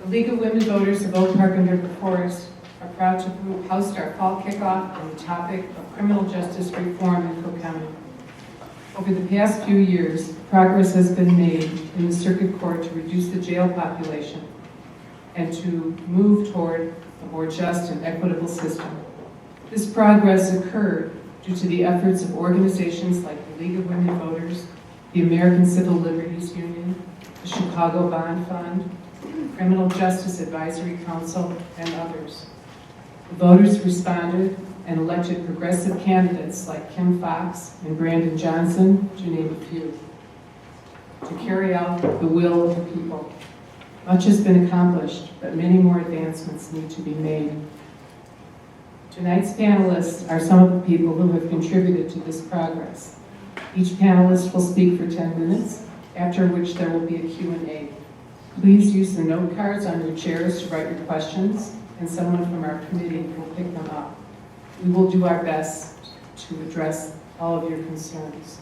The League of Women Voters of Oak Park and River Forest are proud to host our fall kickoff on the topic of criminal justice reform in Cook County. Over the past few years, progress has been made in the circuit court to reduce the jail population and to move toward a more just and equitable system. This progress occurred due to the efforts of organizations like the League of Women Voters, the American Civil Liberties Union, the Chicago Bond Fund, Criminal Justice Advisory Council, and others. The voters responded and elected progressive candidates like Kim Fox and Brandon Johnson, to name a few, to carry out the will of the people. Much has been accomplished, but many more advancements need to be made. Tonight's panelists are some of the people who have contributed to this progress. Each panelist will speak for 10 minutes, after which there will be a Q&A. Please use the note cards on your chairs to write your questions, and someone from our committee will pick them up. We will do our best to address all of your concerns.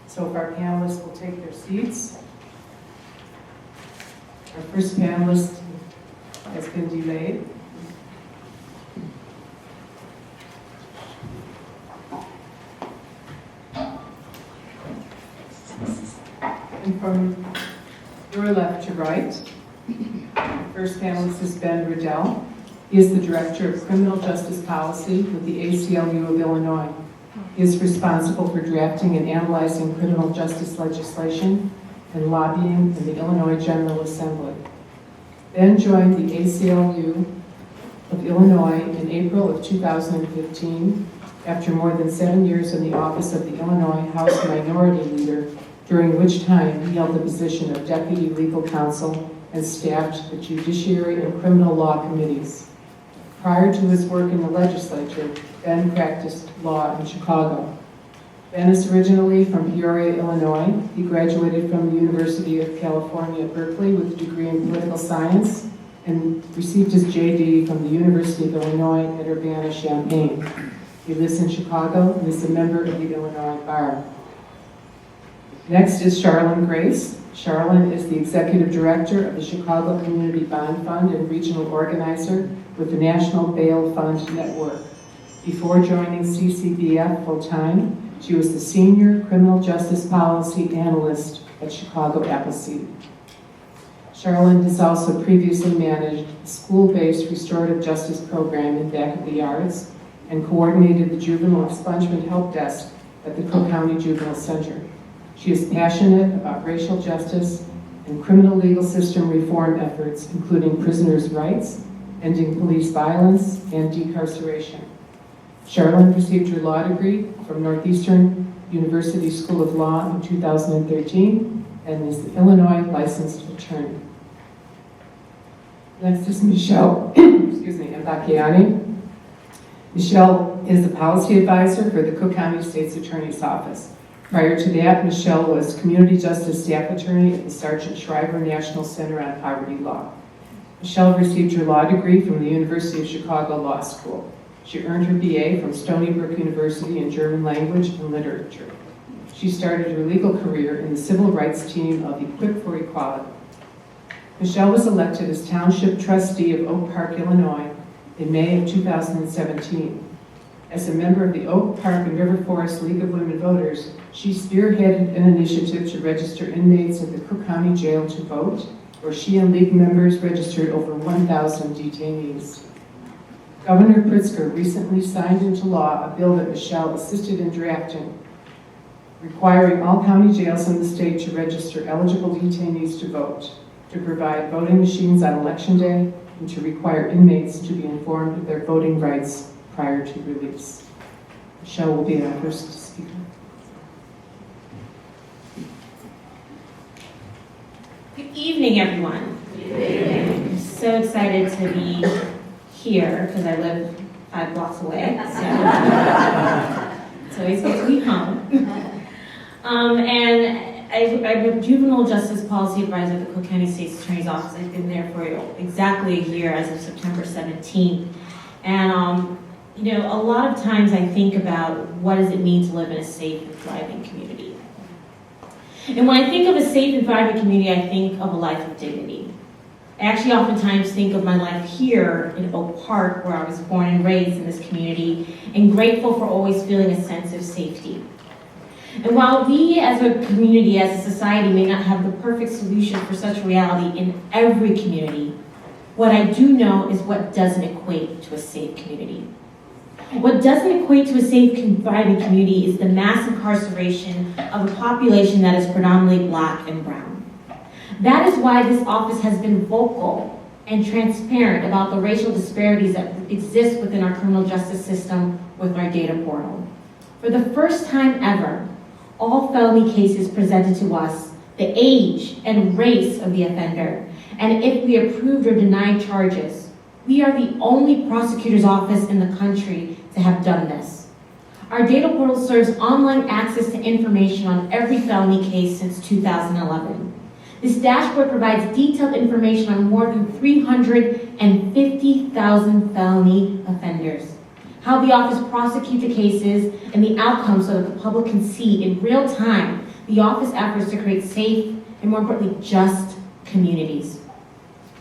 So if our panelists will take their seats. Our first panelist has been delayed. And from your left to right, the first panelist is Ben Riddell. He is the Director of Criminal Justice Policy with the ACLU of Illinois. He is responsible for drafting and analyzing criminal justice legislation and lobbying in the Illinois General Assembly. Ben joined the ACLU of Illinois in April of 2015 after more than 7 years in the office of the Illinois House Minority Leader, during which time he held the position of Deputy Legal Counsel and staffed the Judiciary and Criminal Law Committees. Prior to his work in the legislature, Ben practiced law in Chicago. Ben is originally from Peoria, Illinois. He graduated from the University of California at Berkeley with a degree in political science and received his JD from the University of Illinois at Urbana-Champaign. He lives in Chicago and is a member of the Illinois Bar. Next is Charlyn Grace. Charlyn is the Executive Director of the Chicago Community Bond Fund and Regional Organizer with the National Bail Fund Network. Before joining CCBF full-time, she was the Senior Criminal Justice Policy Analyst at Chicago Appleseed. Charlyn has also previously managed a school-based restorative justice program in Back of the Yards and coordinated the Juvenile Expungement Help Desk at the Cook County Juvenile Center. She is passionate about racial justice and criminal legal system reform efforts, including prisoners' rights, ending police violence, and decarceration. Charlyn received her law degree from Northeastern University School of Law in 2013 and is the Illinois licensed attorney. Next is Michelle Mbacchiani. Michelle is a policy advisor for the Cook County State's Attorney's Office. Prior to that, Michelle was Community Justice Staff Attorney at the Sargent Shriver National Center on Poverty Law. Michelle received her law degree from the University of Chicago Law School. She earned her BA from Stony Brook University in German Language and Literature. She started her legal career in the civil rights team of Equip for Equality. Michelle was elected as Township Trustee of Oak Park, Illinois in May of 2017. As a member of the Oak Park and River Forest League of Women Voters, she spearheaded an initiative to register inmates at the Cook County Jail to vote, where she and League members registered over 1,000 detainees. Governor Pritzker recently signed into law a bill that Michelle assisted in drafting, requiring all county jails in the state to register eligible detainees to vote, to provide voting machines on Election Day, and to require inmates to be informed of their voting rights prior to release. Michelle will be our first speaker. Good evening, everyone. Good evening. I'm so excited to be here because I live 5 blocks away. So it's always good to be home. And I'm a juvenile justice policy advisor at the Cook County State's Attorney's Office. I've been there for exactly a year as of September 17th. And a lot of times I think about what does it mean to live in a safe and thriving community. And when I think of a safe and thriving community, I think of a life of dignity. I actually oftentimes think of my life here in Oak Park, where I was born and raised in this community, and grateful for always feeling a sense of safety. And while we as a community, as a society, may not have the perfect solution for such reality in every community, what I do know is what doesn't equate to a safe community. What doesn't equate to a safe, thriving community is the mass incarceration of a population that is predominantly Black and brown. That is why this office has been vocal and transparent about the racial disparities that exist within our criminal justice system with our data portal. For the first time ever, all felony cases presented to us, the age and race of the offender, and if we approved or denied charges. We are the only prosecutor's office in the country to have done this. Our data portal serves online access to information on every felony case since 2011. This dashboard provides detailed information on more than 350,000 felony offenders, how the office prosecutes the cases, and the outcomes so that the public can see in real time the office efforts to create safe and, more importantly, just communities.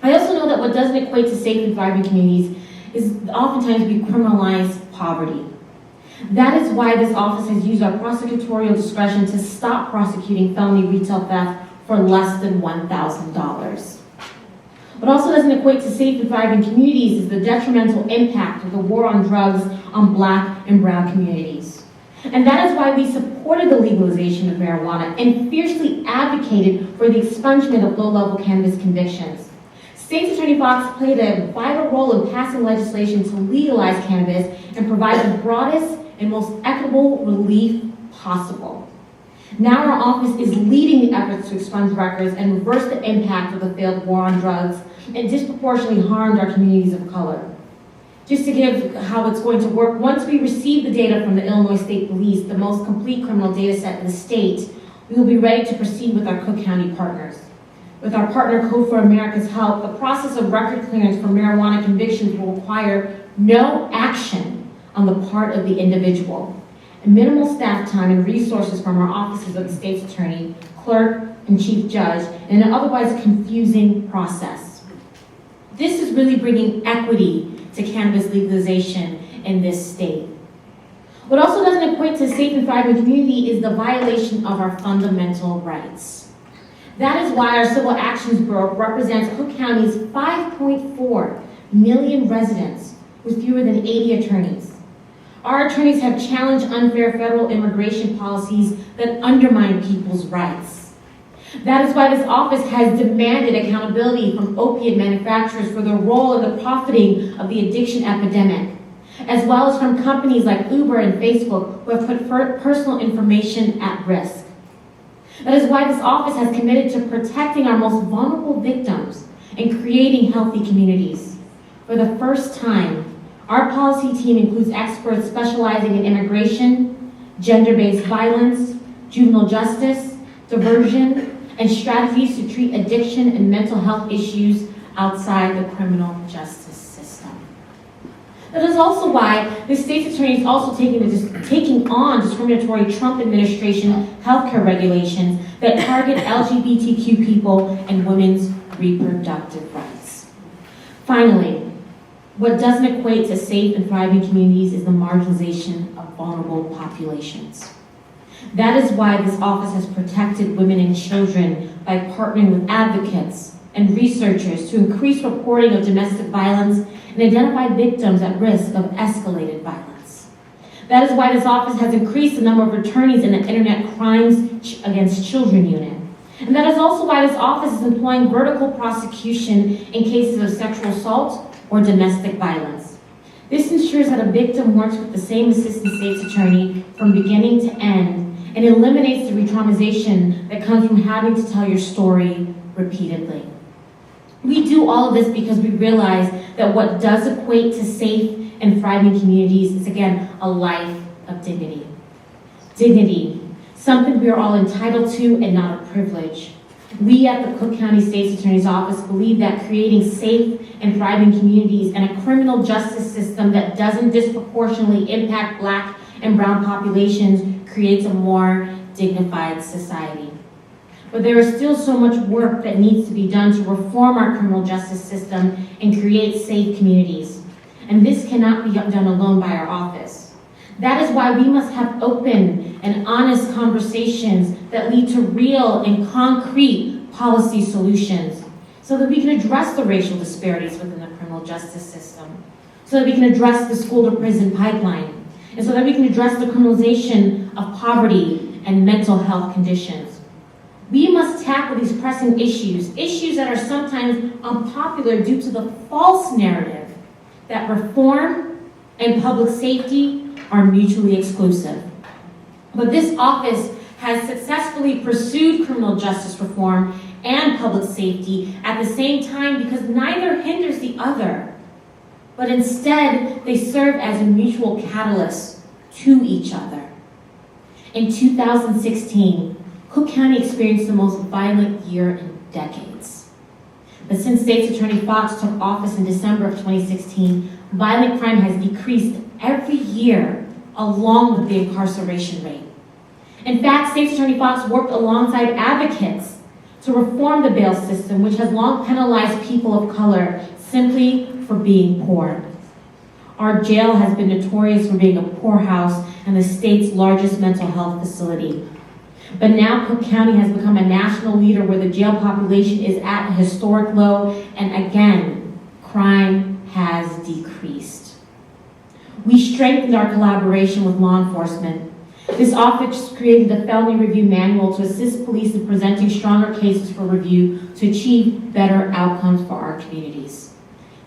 I also know that what doesn't equate to safe and thriving communities is oftentimes we criminalize poverty. That is why this office has used our prosecutorial discretion to stop prosecuting felony retail theft for less than $1,000. What also doesn't equate to safe and thriving communities is the detrimental impact of the war on drugs on Black and brown communities. And that is why we supported the legalization of marijuana and fiercely advocated for the expungement of low-level cannabis convictions. State's Attorney Fox played a vital role in passing legislation to legalize cannabis and provide the broadest and most equitable relief possible. Now our office is leading the efforts to expunge records and reverse the impact of the failed war on drugs and disproportionately harmed our communities of color. Just to give how it's going to work, once we receive the data from the Illinois State Police, the most complete criminal data set in the state, we will be ready to proceed with our Cook County partners. With our partner Code for America's help, the process of record clearance for marijuana convictions will require no action on the part of the individual, and minimal staff time and resources from our offices of the state's attorney, clerk, and chief judge, in an otherwise confusing process. This is really bringing equity to cannabis legalization in this state. What also doesn't equate to a safe and thriving community is the violation of our fundamental rights. That is why our Civil Actions Bureau represents Cook County's 5.4 million residents with fewer than 80 attorneys. Our attorneys have challenged unfair federal immigration policies that undermine people's rights. That is why this office has demanded accountability from opiate manufacturers for their role in the profiting of the addiction epidemic, as well as from companies like Uber and Facebook who have put personal information at risk. That is why this office has committed to protecting our most vulnerable victims and creating healthy communities. For the first time, our policy team includes experts specializing in immigration, gender-based violence, juvenile justice, diversion, and strategies to treat addiction and mental health issues outside the criminal justice system. That is also why the state's attorney is also taking on discriminatory Trump administration healthcare regulations that target LGBTQ people and women's reproductive rights. Finally, what doesn't equate to safe and thriving communities is the marginalization of vulnerable populations. That is why this office has protected women and children by partnering with advocates and researchers to increase reporting of domestic violence and identify victims at risk of escalated violence. That is why this office has increased the number of attorneys in the Internet Crimes Against Children Unit. And that is also why this office is employing vertical prosecution in cases of sexual assault or domestic violence. This ensures that a victim works with the same assistant state's attorney from beginning to end and eliminates the re-traumatization that comes from having to tell your story repeatedly. We do all of this because we realize that what does equate to safe and thriving communities is, again, a life of dignity. Dignity, something we are all entitled to and not a privilege. We at the Cook County State's Attorney's Office believe that creating safe and thriving communities and a criminal justice system that doesn't disproportionately impact Black and brown populations creates a more dignified society. but there is still so much work that needs to be done to reform our criminal justice system and create safe communities. And this cannot be done alone by our office. That is why we must have open and honest conversations that lead to real and concrete policy solutions so that we can address the racial disparities within the criminal justice system, so that we can address the school-to-prison pipeline, and so that we can address the criminalization of poverty and mental health conditions. We must tackle these pressing issues that are sometimes unpopular due to the false narrative that reform and public safety are mutually exclusive. But this office has successfully pursued criminal justice reform and public safety at the same time because neither hinders the other, but instead they serve as a mutual catalyst to each other. In 2016, Cook County experienced the most violent year in decades. But since State's Attorney Fox took office in December of 2016, violent crime has decreased every year along with the incarceration rate. In fact, State's Attorney Fox worked alongside advocates to reform the bail system, which has long penalized people of color simply for being poor. Our jail has been notorious for being a poorhouse and the state's largest mental health facility. But now Cook County has become a national leader where the jail population is at a historic low, and again, crime has decreased. We strengthened our collaboration with law enforcement. This office created a felony review manual to assist police in presenting stronger cases for review to achieve better outcomes for our communities.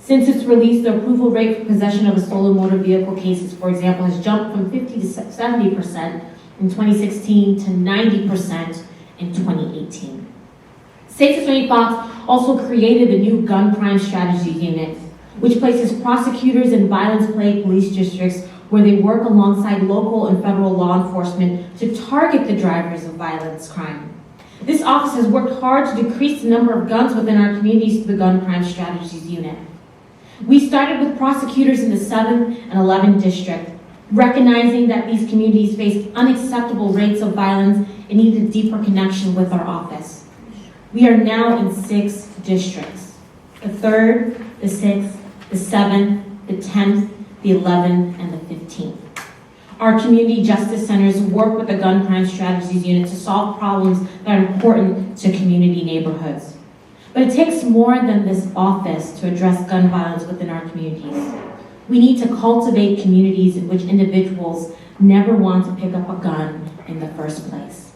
Since its release, the approval rate for possession of a stolen motor vehicle cases, for example, has jumped from 50 to 70% in 2016 to 90% in 2018. State's Attorney Fox also created the new Gun Crime Strategy Unit, which places prosecutors in violence-plagued police districts where they work alongside local and federal law enforcement to target the drivers of violence crime. This office has worked hard to decrease the number of guns within our communities through the Gun Crime Strategies Unit. We started with prosecutors in the 7th and 11th District, recognizing that these communities faced unacceptable rates of violence and needed a deeper connection with our office. We are now in 6 districts: the 3rd, the 6th, the 7th, the 10th, the 11th, and the 15th. Our community justice centers work with the Gun Crime Strategies Unit to solve problems that are important to community neighborhoods. But it takes more than this office to address gun violence within our communities. We need to cultivate communities in which individuals never want to pick up a gun in the first place.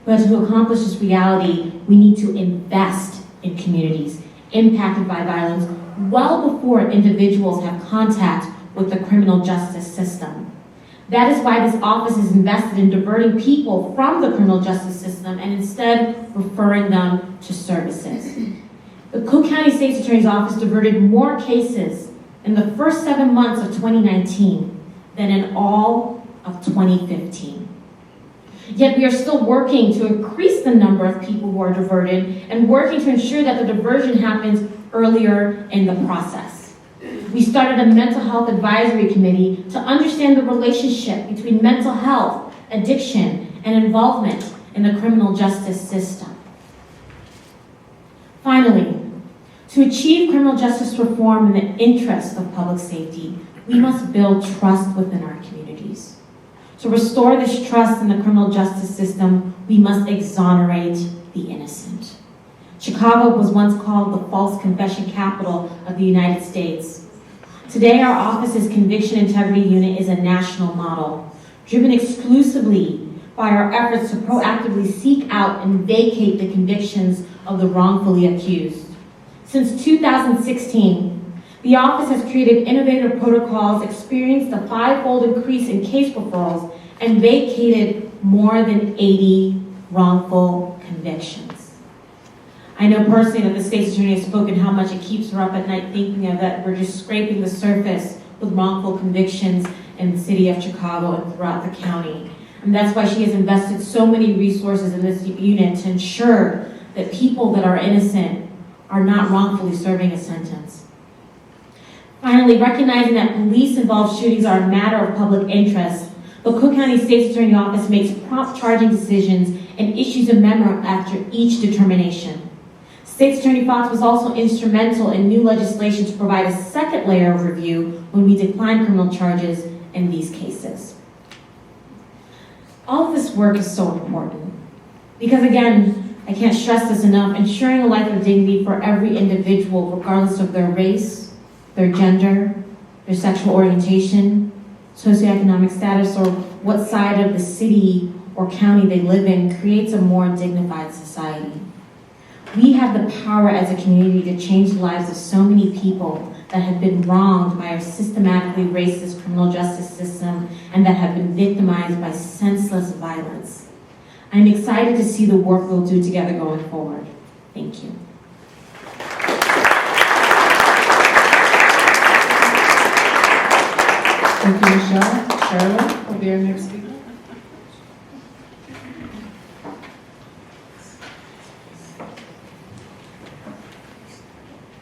But to accomplish this reality, we need to invest in communities impacted by violence well before individuals have contact with the criminal justice system. That is why this office is invested in diverting people from the criminal justice system and instead referring them to services. The Cook County State's Attorney's Office diverted more cases in the first 7 months of 2019 than in all of 2015. Yet we are still working to increase the number of people who are diverted and working to ensure that the diversion happens earlier in the process. We started a mental health advisory committee to understand the relationship between mental health, addiction, and involvement in the criminal justice system. Finally, to achieve criminal justice reform in the interest of public safety, we must build trust within our communities. To restore this trust in the criminal justice system, we must exonerate the innocent. Chicago was once called the false confession capital of the United States. Today, our office's Conviction Integrity Unit is a national model, driven exclusively by our efforts to proactively seek out and vacate the convictions of the wrongfully accused. Since 2016, the office has created innovative protocols, experienced a 5-fold increase in case referrals, and vacated more than 80 wrongful convictions. I know personally that the state's attorney has spoken how much it keeps her up at night thinking of that we're just scraping the surface with wrongful convictions in the city of Chicago and throughout the county. And that's why she has invested so many resources in this unit to ensure that people that are innocent are not wrongfully serving a sentence. Finally, recognizing that police-involved shootings are a matter of public interest, The Cook County State's Attorney Office makes prompt charging decisions and issues a memo after each determination. State's Attorney Fox was also instrumental in new legislation to provide a second layer of review when we decline criminal charges in these cases. All of this work is so important because, again, I can't stress this enough, ensuring a life of dignity for every individual, regardless of their race, their gender, their sexual orientation, socioeconomic status, or what side of the city or county they live in, creates a more dignified society. We have the power as a community to change the lives of so many people that have been wronged by our systematically racist criminal justice system and that have been victimized by senseless violence. I'm excited to see the work we'll do together going forward. Thank you. Thank you, Michelle. Charlotte will be our next speaker.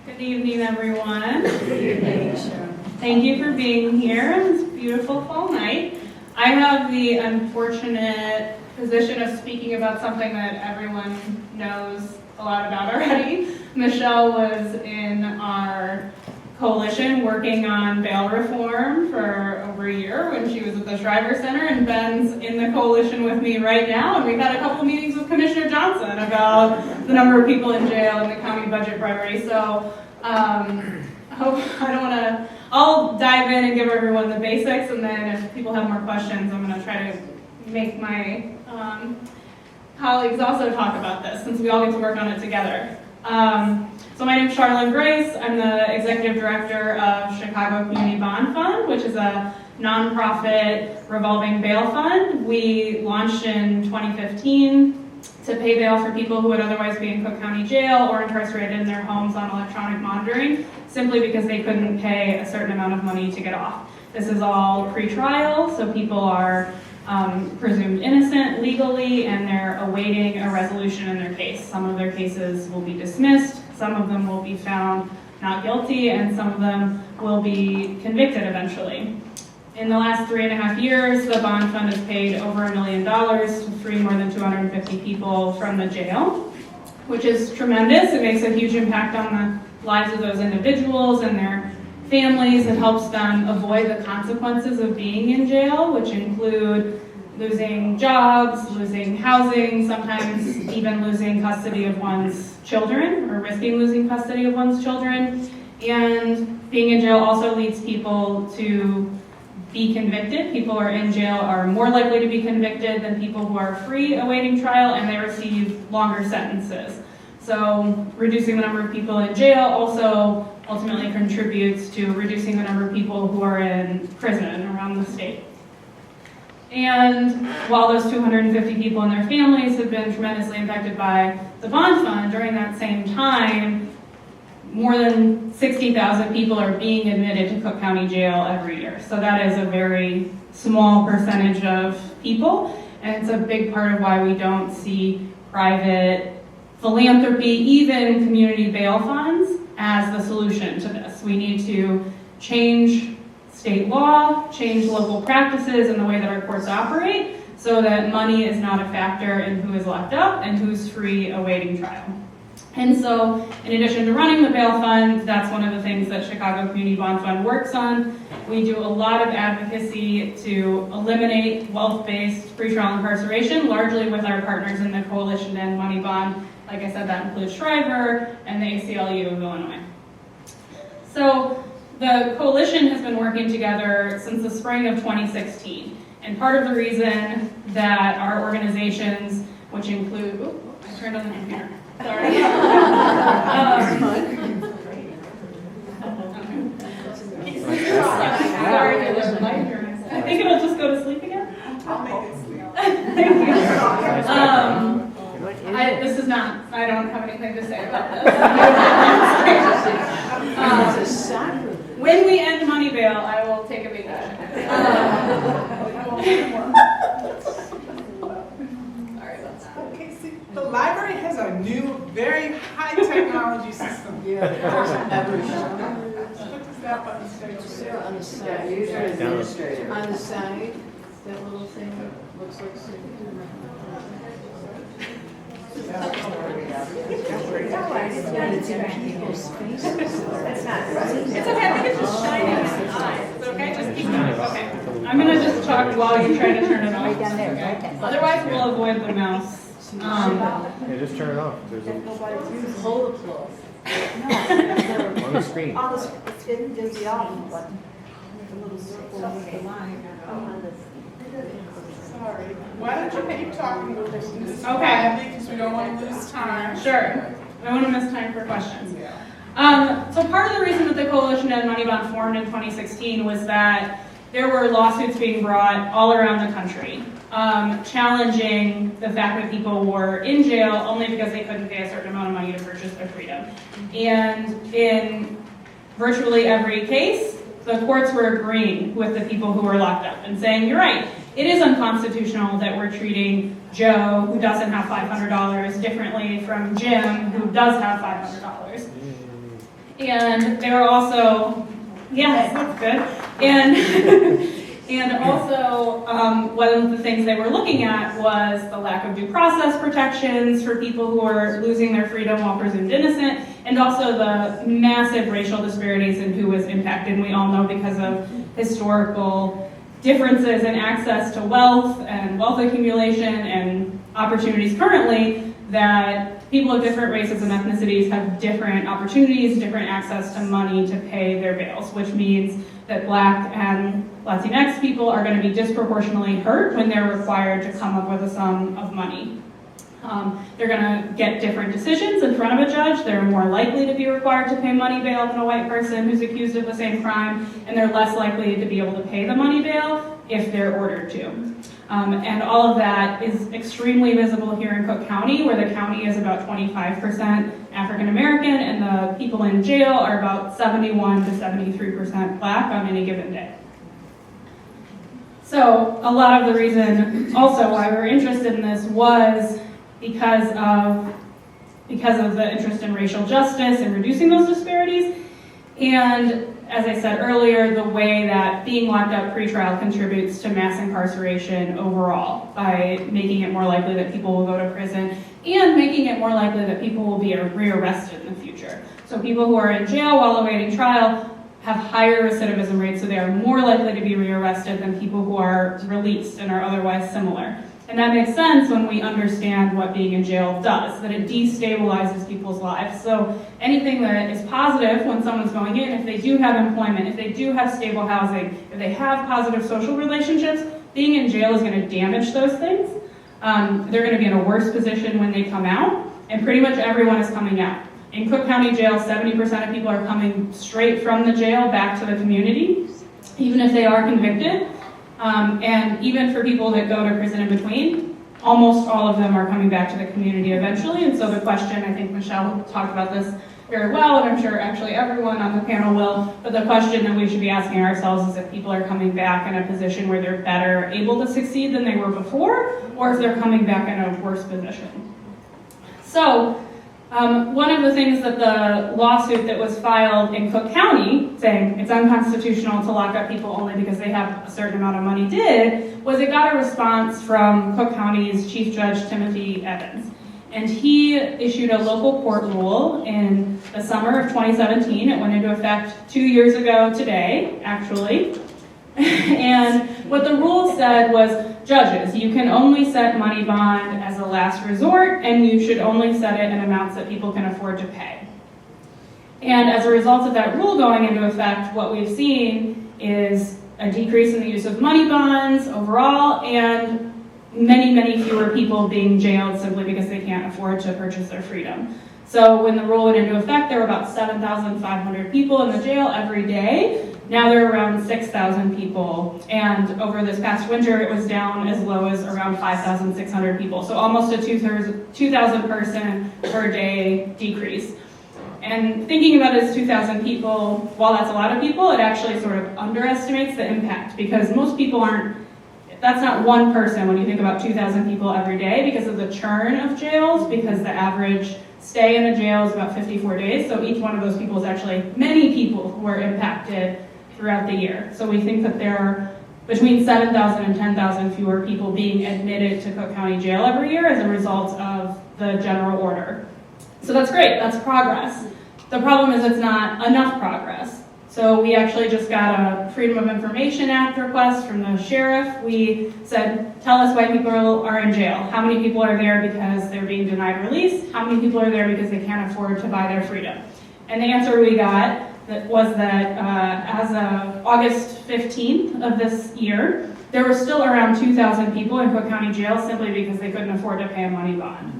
Good evening, everyone. Good evening, Cheryl. Thank you for being here on this beautiful fall night. I have the unfortunate position of speaking about something that everyone knows a lot about already. Michelle was in our coalition working on bail reform for over a year when she was at the Shriver Center, and Ben's in the coalition with me right now, and we've had a couple meetings with Commissioner Johnson about the number of people in jail and the county budget bribery. So I'll dive in and give everyone the basics, and then if people have more questions, I'm going to try to make my colleagues also talk about this, since we all get to work on it together. So my name is Charlotte Grace. I'm the Executive Director of Chicago Community Bond Fund, which is a nonprofit revolving bail fund. We launched in 2015 to pay bail for people who would otherwise be in Cook County Jail or incarcerated in their homes on electronic monitoring, simply because they couldn't pay a certain amount of money to get off. This is all pre-trial, so people are presumed innocent legally, and they're awaiting a resolution in their case. Some of their cases will be dismissed, some of them will be found not guilty, and some of them will be convicted eventually. In the last 3.5 years, the bond fund has paid over $1 million to free more than 250 people from the jail, which is tremendous. It makes a huge impact on the lives of those individuals and their families. It helps them avoid the consequences of being in jail, which include losing jobs, losing housing, sometimes even losing custody of one's children, or risking losing custody of one's children. And being in jail also leads people to be convicted. People who are in jail are more likely to be convicted than people who are free awaiting trial, and they receive longer sentences. So reducing the number of people in jail also ultimately contributes to reducing the number of people who are in prison around the state. And while those 250 people and their families have been tremendously impacted by the bond fund, during that same time, more than 60,000 people are being admitted to Cook County Jail every year. So that is a very small percentage of people, and it's a big part of why we don't see private philanthropy, even community bail funds, as the solution to this. We need to change state law, change local practices and the way that our courts operate, so that money is not a factor in who is locked up and who's free awaiting trial. And so, in addition to running the bail fund, that's one of the things that Chicago Community Bond Fund works on. We do a lot of advocacy to eliminate wealth-based pretrial incarceration, largely with our partners in the Coalition and Money Bond. Like I said, that includes Shriver and the ACLU of Illinois. So, the Coalition has been working together since the spring of 2016. And part of the reason that our organizations, which include, I turned on the computer. Sorry. I think it'll just go to sleep again. I'll make it sleep. Thank you. This is not, I don't have anything to say about this. When we end money bail, I will take a vacation. Okay, see, the library has a new, very high technology system. Yeah, ever What does that button say over there? on the side, user administrator. On the side, That little thing that looks like. It's okay, I think it's just shining in the eyes. It's okay, just keep going. Okay. I'm gonna just talk while you're trying to turn it off. Okay. Otherwise, we'll avoid the mouse. Yeah, just turn it off. There's a, Hold the clothes. on the screen. On the screen, there's the off button. Sorry. Why don't you keep talking with us Okay. quietly, because we don't want to lose time. Sure. I don't want to miss time for questions. So part of the reason that the Coalition to End Money Bond formed in 2016 was that there were lawsuits being brought all around the country, challenging the fact that people were in jail only because they couldn't pay a certain amount of money to purchase their freedom. And in virtually every case, the courts were agreeing with the people who were locked up and saying, you're right, it is unconstitutional that we're treating Joe, who doesn't have $500, differently from Jim, who does have $500. And they were also, yes, that's good. And also, one of the things they were looking at was the lack of due process protections for people who are losing their freedom while presumed innocent, and also the massive racial disparities in who was impacted. We all know because of historical differences in access to wealth and wealth accumulation and opportunities currently, that people of different races and ethnicities have different opportunities, different access to money to pay their bills, which means that Black and Latinx people are going to be disproportionately hurt when they're required to come up with a sum of money. They're going to get different decisions in front of a judge. They're more likely to be required to pay money bail than a white person who's accused of the same crime, and they're less likely to be able to pay the money bail if they're ordered to. And all of that is extremely visible here in Cook County, where the county is about 25% African American, and the people in jail are about 71 to 73% Black on any given day. So a lot of the reason also why we're interested in this was because of the interest in racial justice and reducing those disparities, and as I said earlier, the way that being locked up pretrial contributes to mass incarceration overall by making it more likely that people will go to prison and making it more likely that people will be rearrested in the future. So people who are in jail while awaiting trial have higher recidivism rates, so they are more likely to be rearrested than people who are released and are otherwise similar. And that makes sense when we understand what being in jail does, that it destabilizes people's lives. So anything that is positive when someone's going in, if they do have employment, if they do have stable housing, if they have positive social relationships, being in jail is going to damage those things. They're going to be in a worse position when they come out, and pretty much everyone is coming out. In Cook County Jail, 70% of people are coming straight from the jail back to the community, even if they are convicted. And even for people that go to prison in between, almost all of them are coming back to the community eventually. And so the question, I think Michelle talked about this very well, and I'm sure actually everyone on the panel will, but the question that we should be asking ourselves is if people are coming back in a position where they're better able to succeed than they were before, or if they're coming back in a worse position. So, one of the things that the lawsuit that was filed in Cook County, saying it's unconstitutional to lock up people only because they have a certain amount of money, did, was it got a response from Cook County's Chief Judge Timothy Evans. And he issued a local court rule in the summer of 2017. It went into effect 2 years ago today, actually. And what the rule said was, judges, you can only set money bond as a last resort, and you should only set it in amounts that people can afford to pay. And as a result of that rule going into effect, what we've seen is a decrease in the use of money bonds overall, and many, many fewer people being jailed simply because they can't afford to purchase their freedom. So when the rule went into effect, there were about 7,500 people in the jail every day. Now there are around 6,000 people, and over this past winter it was down as low as around 5,600 people. So almost a 2,000 person per day decrease. And thinking about it as 2,000 people, while that's a lot of people, it actually sort of underestimates the impact, because most people that's not one person when you think about 2,000 people every day because of the churn of jails, because the average stay in a jail is about 54 days. So each one of those people is actually many people who are impacted throughout the year. So we think that there are between 7,000 and 10,000 fewer people being admitted to Cook County Jail every year as a result of the general order. So that's great, that's progress. The problem is it's not enough progress. So we actually just got a Freedom of Information Act request from the sheriff. We said, tell us why people are in jail. How many people are there because they're being denied release? How many people are there because they can't afford to buy their freedom? And the answer we got was that as of August 15th of this year, there were still around 2,000 people in Cook County Jail simply because they couldn't afford to pay a money bond.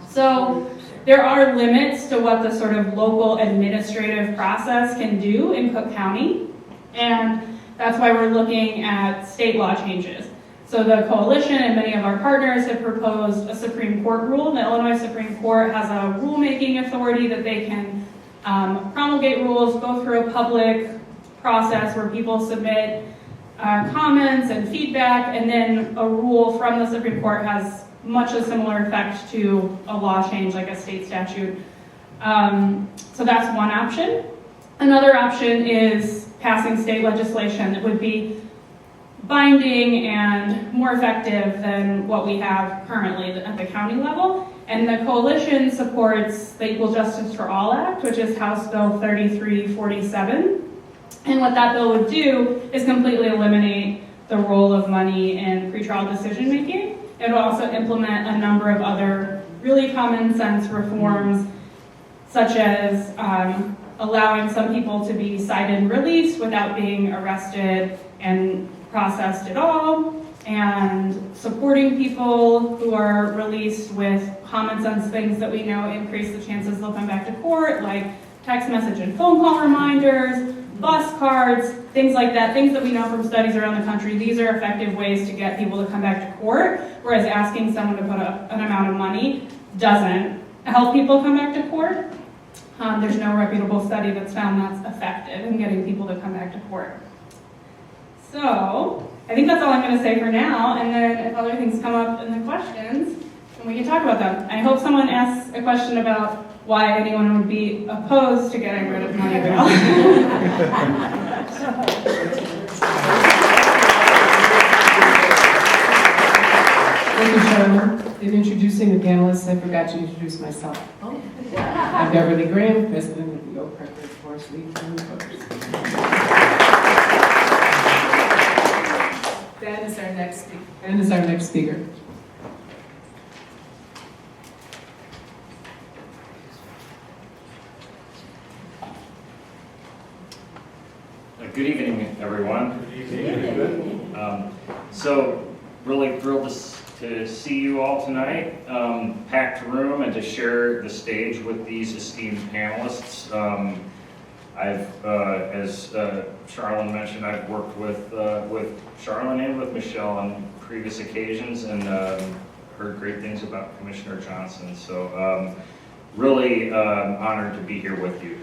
So there are limits to what the sort of local administrative process can do in Cook County, and that's why we're looking at state law changes. So the coalition and many of our partners have proposed a Supreme Court rule. The Illinois Supreme Court has a rulemaking authority that they can promulgate rules, go through a public process where people submit comments and feedback, and then a rule from the Supreme Court has much a similar effect to a law change like a state statute. So that's one option. Another option is passing state legislation that would be binding and more effective than what we have currently at the county level. And the coalition supports the Equal Justice for All Act, which is House Bill 3347. And what that bill would do is completely eliminate the role of money in pretrial decision making. It will also implement a number of other really common sense reforms, such as allowing some people to be cited and released without being arrested and processed at all, and supporting people who are released with common sense things that we know increase the chances they'll come back to court, like text message and phone call reminders, bus cards, things like that, things that we know from studies around the country. These are effective ways to get people to come back to court, whereas asking someone to put up an amount of money doesn't help people come back to court. There's no reputable study that's found that's effective in getting people to come back to court. So, I think that's all I'm going to say for now, and then if other things come up in the questions, then we can talk about them. I hope someone asks a question about why anyone would be opposed to getting rid of money bail. Thank you, Chairman. In introducing the panelists, I forgot to introduce myself. I'm Beverly Graham, President of the Oak Record Forest League of Voters. Ben is our next speaker. Ben is our next speaker. Good evening, everyone. Good evening. So, really thrilled to see you all tonight. Packed room and to share the stage with these esteemed panelists. As Charlene mentioned, I've worked with Charlene and with Michelle on previous occasions, and heard great things about Commissioner Johnson. So, really honored to be here with you.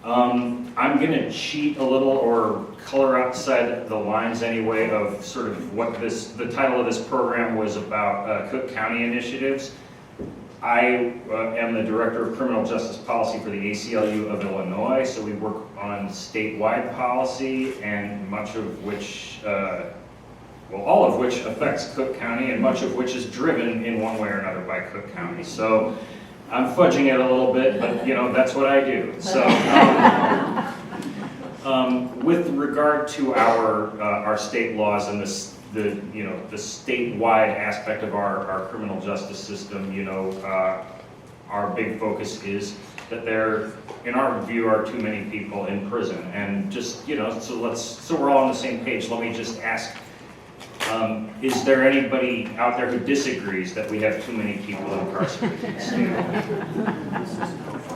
I'm going to cheat a little or color outside the lines anyway of sort of what the title of this program was about, Cook County initiatives. I am the Director of Criminal Justice Policy for the ACLU of Illinois, so we work on statewide policy, and much of which, all of which affects Cook County, and much of which is driven in one way or another by Cook County. So I'm fudging it a little bit, but that's what I do. So, with regard to our state laws and the statewide aspect of our criminal justice system, our big focus is that there, in our view, are too many people in prison, and just so we're all on the same page. Let me just ask. Is there anybody out there who disagrees that we have too many people incarcerated in the state?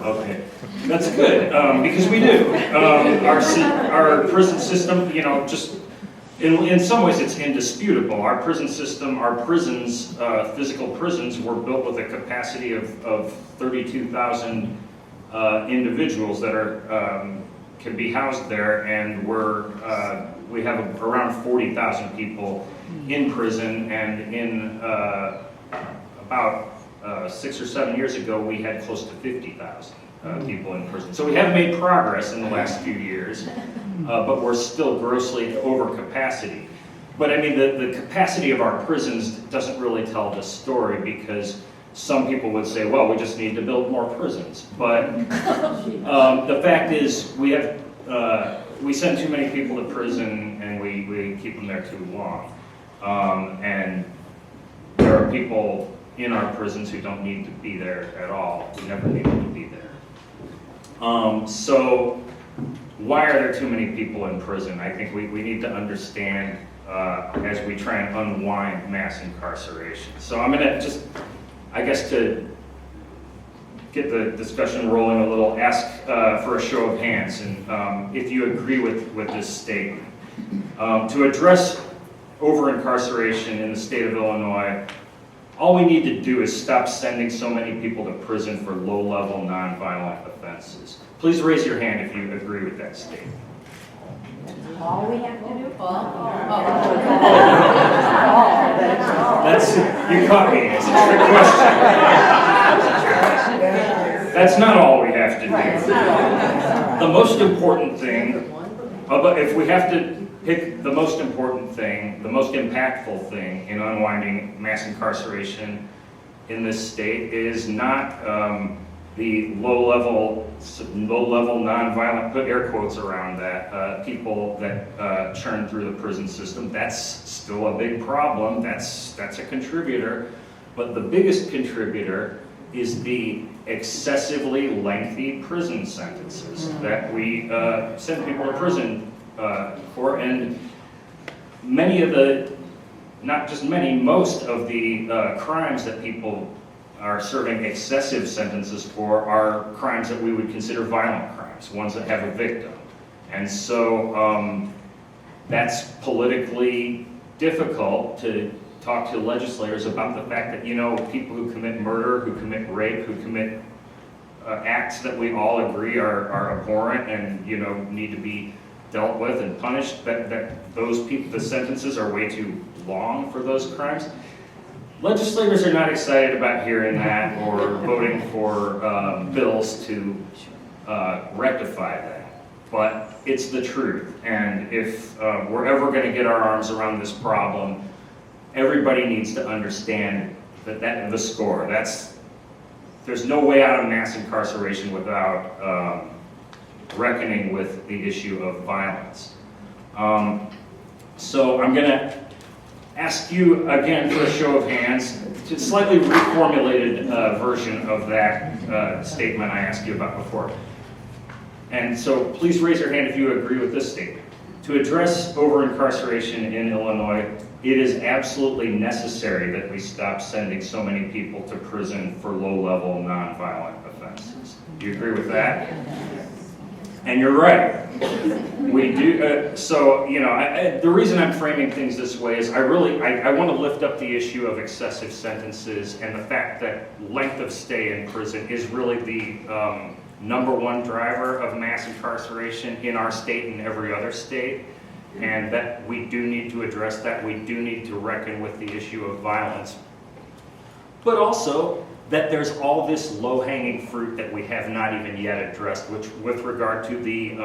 Okay, that's good, because we do. Our prison system, just in some ways it's indisputable. Our prison system, our prisons, physical prisons were built with a capacity of 32,000 individuals that can be housed there, and we have around 40,000 people in prison, and in about 6 or 7 years ago, we had close to 50,000 people in prison. So we have made progress in the last few years, but we're still grossly over capacity. But I mean, the capacity of our prisons doesn't really tell the story, because some people would say, well, we just need to build more prisons. But the fact is, we send too many people to prison, and we keep them there too long. And there are people in our prisons who don't need to be there at all, who never needed to be there. So why are there too many people in prison? I think we need to understand as we try and unwind mass incarceration. So I'm going to just, I guess, to get the discussion rolling a little, ask for a show of hands, and if you agree with this statement. To address over-incarceration in the state of Illinois, all we need to do is stop sending so many people to prison for low-level, non-violent offenses. Please raise your hand if you agree with that statement. All we have to do? That's, you caught me, it's a trick question. That's not all we have to do. The most important thing, if we have to pick the most important thing, the most impactful thing in unwinding mass incarceration in this state is not the low-level, non-violent, put air quotes around that, people that churn through the prison system. That's still a big problem. That's a contributor. But the biggest contributor is the excessively lengthy prison sentences that we send people to prison for, and many of the, not just many, most of the crimes that people are serving excessive sentences for are crimes that we would consider violent crimes, ones that have a victim. And so that's politically difficult to talk to legislators about the fact that, you know, people who commit murder, who commit rape, who commit acts that we all agree are abhorrent and, you know, need to be dealt with and punished, that those people, the sentences are way too long for those crimes. Legislators are not excited about hearing that or voting for bills to rectify that, but it's the truth. And if we're ever going to get our arms around this problem, everybody needs to understand that the score. There's no way out of mass incarceration without reckoning with the issue of violence. So I'm going to ask you again for a show of hands, to slightly reformulated version of that statement I asked you about before. And so please raise your hand if you agree with this statement. To address over-incarceration in Illinois, it is absolutely necessary that we stop sending so many people to prison for low-level, non-violent offenses. Do you agree with that? And you're right. We do. So, you know, the reason I'm framing things this way is I want to lift up the issue of excessive sentences and the fact that length of stay in prison is really the #1 driver of mass incarceration in our state and every other state, and that we do need to address that. We do need to reckon with the issue of violence, but also that there's all this low-hanging fruit that we have not even yet addressed, which, with regard to the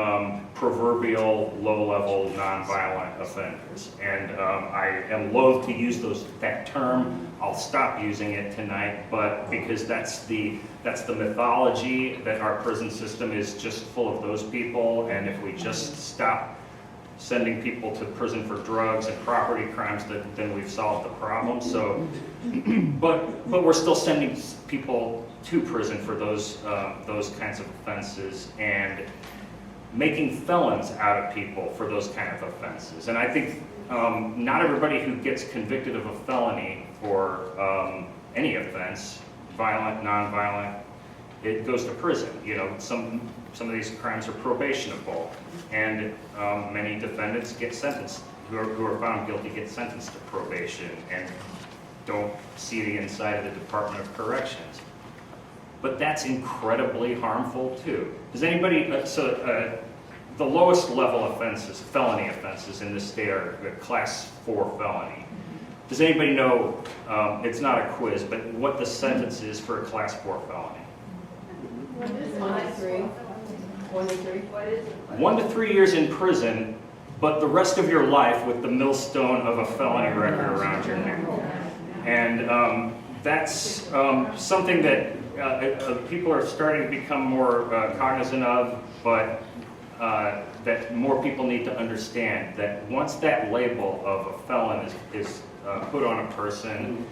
proverbial low-level nonviolent offenders. And I am loath to use that term. I'll stop using it tonight, but because that's the mythology that our prison system is just full of those people, and if we just stop sending people to prison for drugs and property crimes, then we've solved the problem. So, but we're still sending people to prison for those kinds of offenses and making felons out of people for those kind of offenses. And I think not everybody who gets convicted of a felony for any offense, violent, non-violent, it goes to prison. You know, some of these crimes are probationable, and many defendants get sentenced, who are found guilty, get sentenced to probation and don't see the inside of the Department of Corrections. But that's incredibly harmful too. Does anybody, the lowest level offenses, felony offenses in this state are class 4 felony. Does anybody know, it's not a quiz, but what the sentence is for a class 4 felony? 1 to 3. 1 to 3. 1 to 3 years in prison but the rest of your life with the millstone of a felony record around your neck. And that's something that people are starting to become more cognizant of, but that more people need to understand that once that label of a felon is put on a person,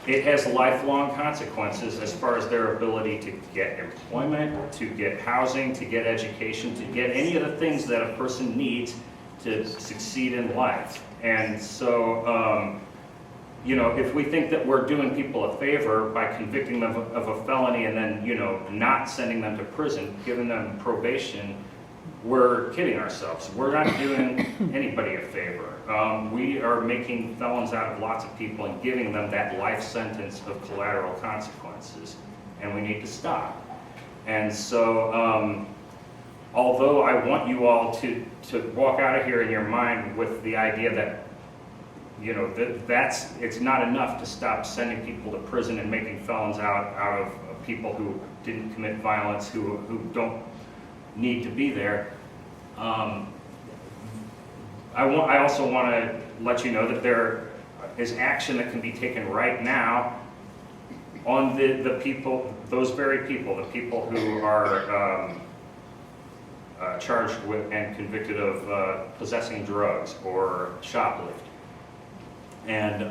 it has lifelong consequences as far as their ability to get employment, to get housing, to get education, to get any of the things that a person needs to succeed in life. And so, you know, if we think that we're doing people a favor by convicting them of a felony and then, you know, not sending them to prison, giving them probation, we're kidding ourselves. We're not doing anybody a favor. We are making felons out of lots of people and giving them that life sentence of collateral consequences, and we need to stop. And so, although I want you all to walk out of here in your mind with the idea that, you know, it's not enough to stop sending people to prison and making felons out of people who didn't commit violence, who don't need to be there. I also want to let you know that there is action that can be taken right now on the people, those very people, the people who are charged with and convicted of possessing drugs or shoplifting. And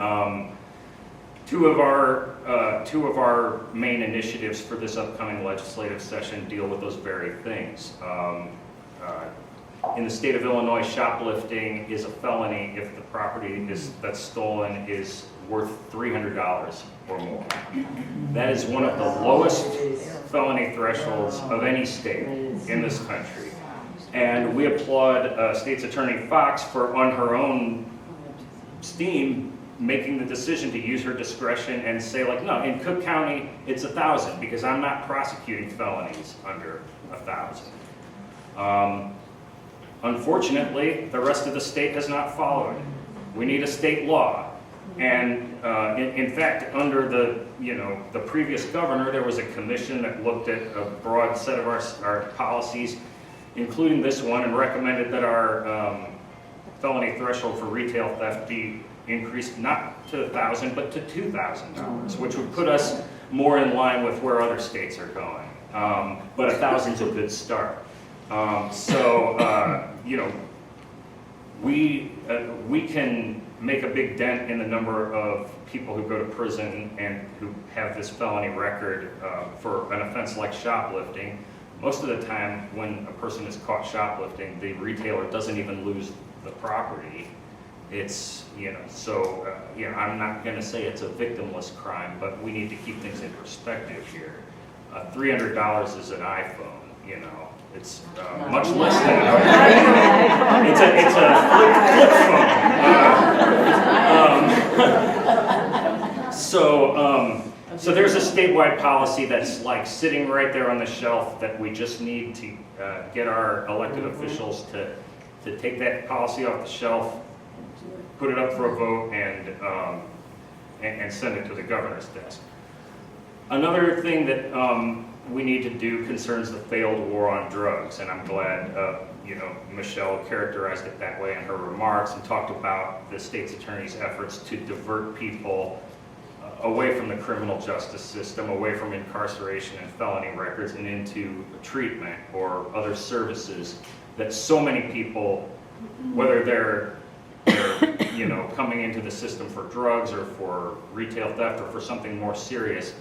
two of our main initiatives for this upcoming legislative session deal with those very things. In the state of Illinois, shoplifting is a felony if the property that's stolen is worth $300 or more. That is one of the lowest felony thresholds of any state in this country. And we applaud State's Attorney Fox for, on her own steam, making the decision to use her discretion and say, like, no, in Cook County, it's 1,000 because I'm not prosecuting felonies under 1,000. Unfortunately, the rest of the state has not followed. We need a state law. And in fact, under the previous governor, there was a commission that looked at a broad set of our policies, including this one, and recommended that our felony threshold for retail theft be increased not to 1,000 but to $2,000, which would put us more in line with where other states are going. But 1,000 is a good start. You know, we can make a big dent in the number of people who go to prison and who have this felony record for an offense like shoplifting. Most of the time when a person is caught shoplifting, the retailer doesn't even lose the property. It's, you know, so, you know, I'm not going to say it's a victimless crime, but we need to keep things in perspective here. $300 is an iPhone, you know. It's much less than it's a flip phone. So there's a statewide policy that's like sitting right there on the shelf that we just need to get our elected officials to take that policy off the shelf, put it up for a vote, and send it to the governor's desk. Another thing that we need to do concerns the failed war on drugs, and I'm glad you know, Michelle characterized it that way in her remarks and talked about the state's attorney's efforts to divert people away from the criminal justice system, away from incarceration and felony records, and into treatment or other services that so many people, whether they're you know, coming into the system for drugs or for retail theft or for something more serious,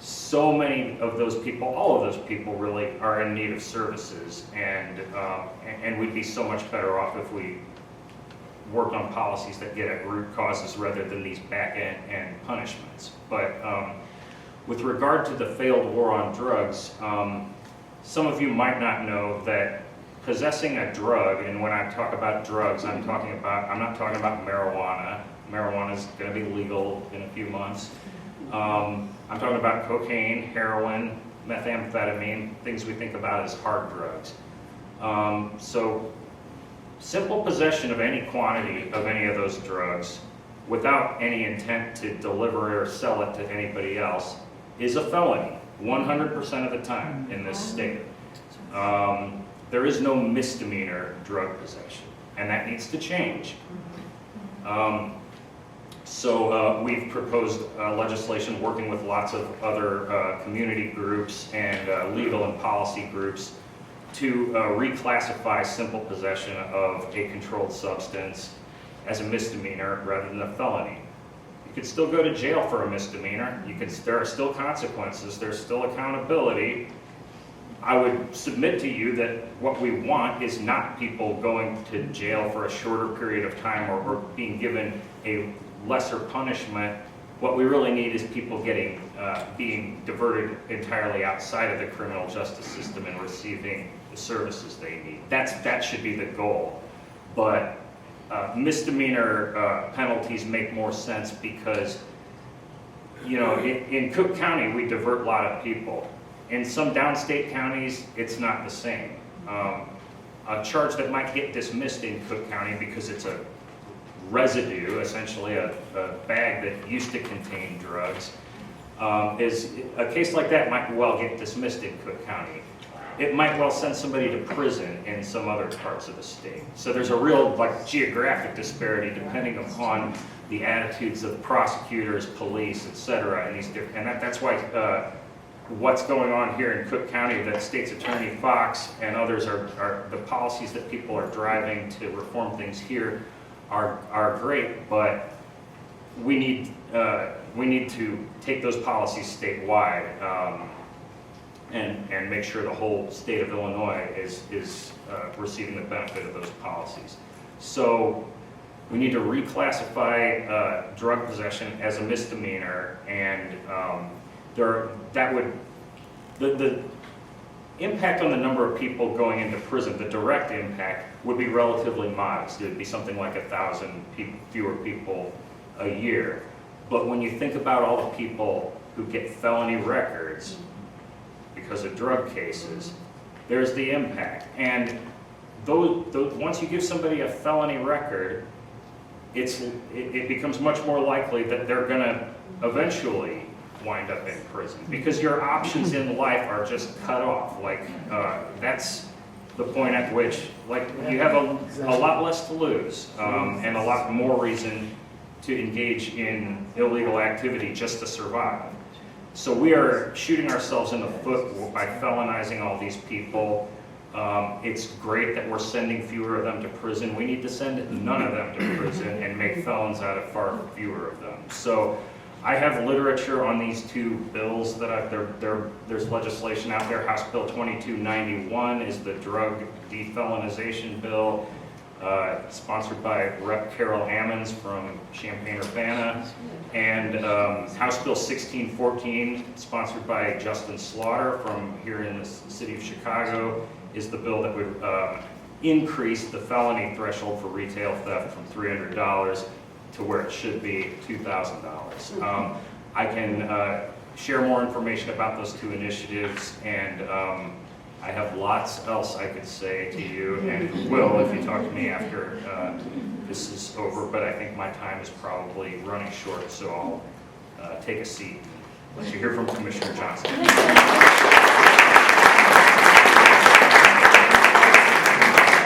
so many of those people, all of those people really are in need of services, and we'd be so much better off if we worked on policies that get at root causes rather than these back-end punishments. But with regard to the failed war on drugs, some of you might not know that possessing a drug, and when I talk about drugs, I'm not talking about marijuana. Marijuana is going to be legal in a few months. I'm talking about cocaine, heroin, methamphetamine, things we think about as hard drugs. So simple possession of any quantity of any of those drugs without any intent to deliver or sell it to anybody else is a felony 100% of the time in this state. There is no misdemeanor drug possession. and that needs to change. So we've proposed legislation working with lots of other community groups and legal and policy groups to reclassify simple possession of a controlled substance as a misdemeanor rather than a felony. You could still go to jail for a misdemeanor. There are still consequences. There's still accountability. I would submit to you that what we want is not people going to jail for a shorter period of time or being given a lesser punishment. What we really need is people being diverted entirely outside of the criminal justice system and receiving the services they need. That should be the goal. But misdemeanor penalties make more sense because, you know, in Cook County, we divert a lot of people. In some downstate counties, it's not the same. A charge that might get dismissed in Cook County because it's a residue, essentially a bag that used to contain drugs, is a case like that might well get dismissed in Cook County. It might well send somebody to prison in some other parts of the state. So there's a real geographic disparity depending upon the attitudes of prosecutors, police, etc. And that's why what's going on here in Cook County, that State's Attorney Fox and others are the policies that people are driving to reform things here are great, but we need to take those policies statewide and make sure the whole state of Illinois is receiving the benefit of those policies. So we need to reclassify drug possession as a misdemeanor, and the impact on the number of people going into prison, the direct impact, would be relatively modest. It would be something like 1,000 fewer people a year. But when you think about all the people who get felony records because of drug cases, there's the impact. And once you give somebody a felony record, it becomes much more likely that they're going to eventually wind up in prison because your options in life are just cut off. That's the point at which you have a lot less to lose and a lot more reason to engage in illegal activity just to survive. So we are shooting ourselves in the foot by felonizing all these people. It's great that we're sending fewer of them to prison. We need to send none of them to prison and make felons out of far fewer of them. So I have literature on these two bills that there's legislation out there. House Bill 2291 is the drug defelonization bill, sponsored by Rep. Carol Ammons from Champaign-Urbana, and House Bill 1614, sponsored by Justin Slaughter from here in the city of Chicago, is the bill that would increase the felony threshold for retail theft from $300 to where it should be $2,000. I can share more information about those two initiatives, and I have lots else I could say to you, and will if you talk to me after this is over, but I think my time is probably running short, so I'll take a seat and let you hear from Commissioner Johnson.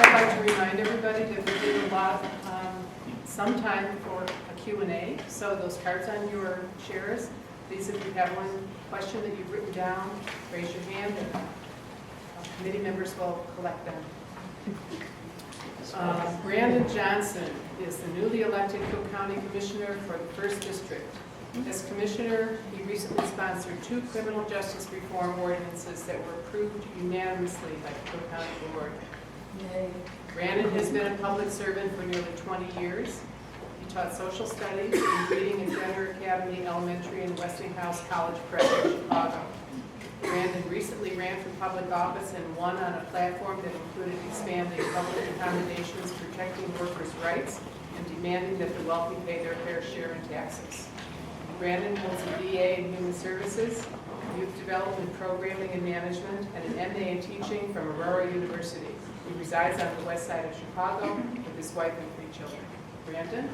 I'd like to remind everybody that we do allow some time for a Q&A, so those cards on your chairs, please, if you have one question that you've written down, raise your hand, and committee members will collect them. Brandon Johnson is the newly elected Cook County Commissioner for the 1st District. As Commissioner, he recently sponsored 2 criminal justice reform ordinances that were approved unanimously by the Cook County Board. Yay. Brandon has been a public servant for nearly 20 years. He taught social studies and reading at Denver Academy Elementary and Westinghouse College Prep in Chicago. Brandon recently ran for public office and won on a platform that included expanding public accommodations, protecting workers' rights, and demanding that the wealthy pay their fair share in taxes. Brandon holds a BA in Human Services, Youth Development Programming and Management, and an MA in Teaching from Aurora University. He resides on the west side of Chicago with his wife and 3 children. Brandon?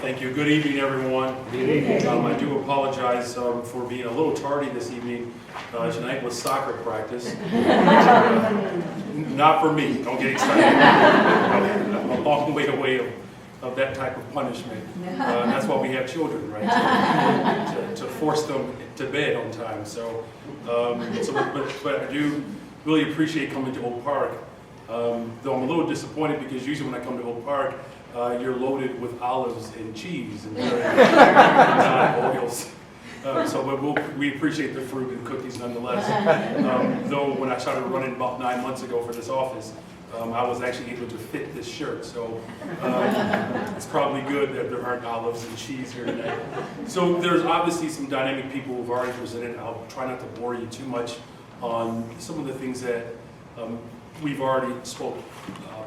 Thank you. Good evening, everyone. Good evening. I do apologize for being a little tardy this evening. Tonight was soccer practice. Not for me. Don't get excited. I'm a long way away of that type of punishment. And that's why we have children, right? To force them to bed on time. But I do really appreciate coming to Oak Park. Though I'm a little disappointed because usually when I come to Oak Park, you're loaded with olives and cheese and oils. But we appreciate the fruit and cookies nonetheless. Though when I started running about 9 months ago for this office, I was actually able to fit this shirt. So it's probably good that there aren't olives and cheese here tonight. So there's obviously some dynamic people who've already presented. I'll try not to bore you too much on some of the things that we've already spoke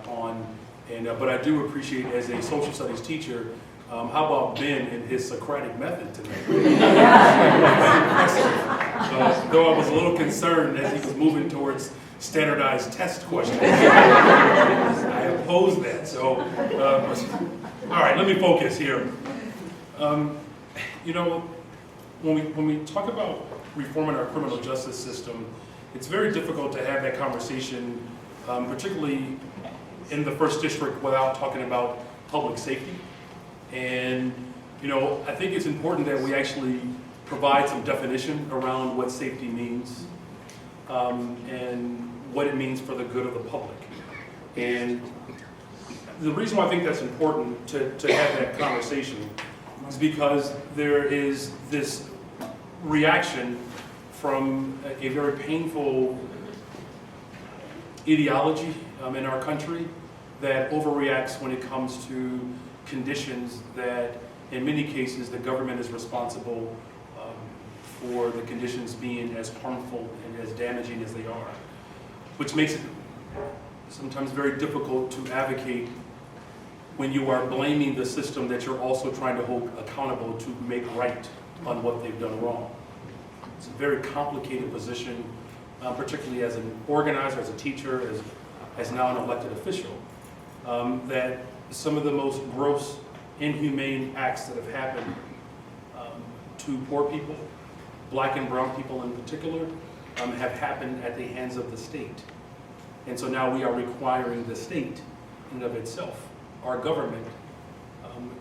on. But I do appreciate, as a social studies teacher, how about Ben and his Socratic method tonight? Though I was a little concerned as he was moving towards standardized test questions. I oppose that. So, all right, let me focus here. When we talk about reforming our criminal justice system, it's very difficult to have that conversation, particularly in the first district, without talking about public safety. And I think it's important that we actually provide some definition around what safety means and what it means for the good of the public. And the reason why I think that's important to have that conversation is because there is this reaction from a very painful ideology in our country that overreacts when it comes to conditions that, in many cases, the government is responsible for the conditions being as harmful and as damaging as they are, which makes it sometimes very difficult to advocate when you are blaming the system that you're also trying to hold accountable to make right on what they've done wrong. It's a very complicated position, particularly as an organizer, as a teacher, as now an elected official, that some of the most gross, inhumane acts that have happened to poor people, black and brown people in particular, have happened at the hands of the state. And so now we are requiring the state in and of itself, our government,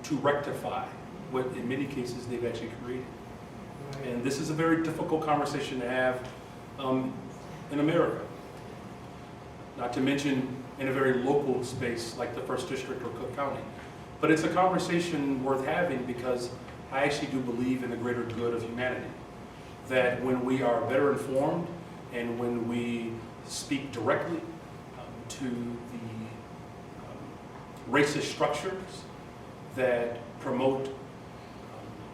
to rectify what in many cases they've actually created. And this is a very difficult conversation to have in America. Not to mention in a very local space like the 1st District or Cook County. But it's a conversation worth having because I actually do believe in the greater good of humanity. That when we are better informed and when we speak directly to the racist structures that promote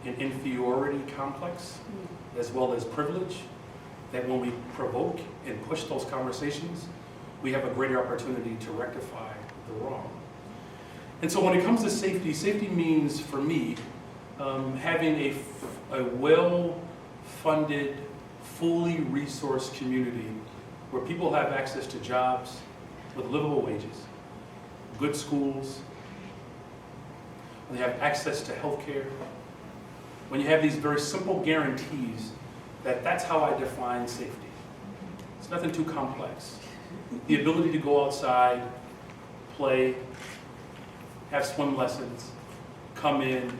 an inferiority complex as well as privilege, that when we provoke and push those conversations, we have a greater opportunity to rectify the wrong. And so when it comes to safety, safety means, for me, having a well-funded, fully resourced community where people have access to jobs with livable wages, good schools, when they have access to health care, when you have these very simple guarantees that's how I define safety. It's nothing too complex. The ability to go outside, play, have swim lessons, come in,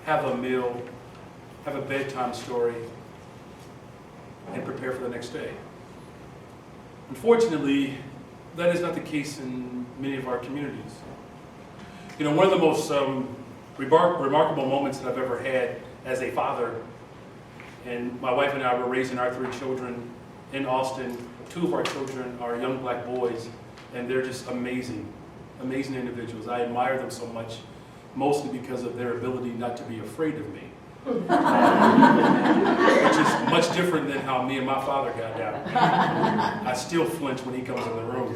have a meal, have a bedtime story, and prepare for the next day. Unfortunately, that is not the case in many of our communities. One of the most remarkable moments that I've ever had as a father, and my wife and I were raising our 3 children in Austin. 2 of our children are young black boys, and they're just amazing, amazing individuals. I admire them so much, mostly because of their ability not to be afraid of me. Which is much different than how me and my father got down. I still flinch when he comes in the room.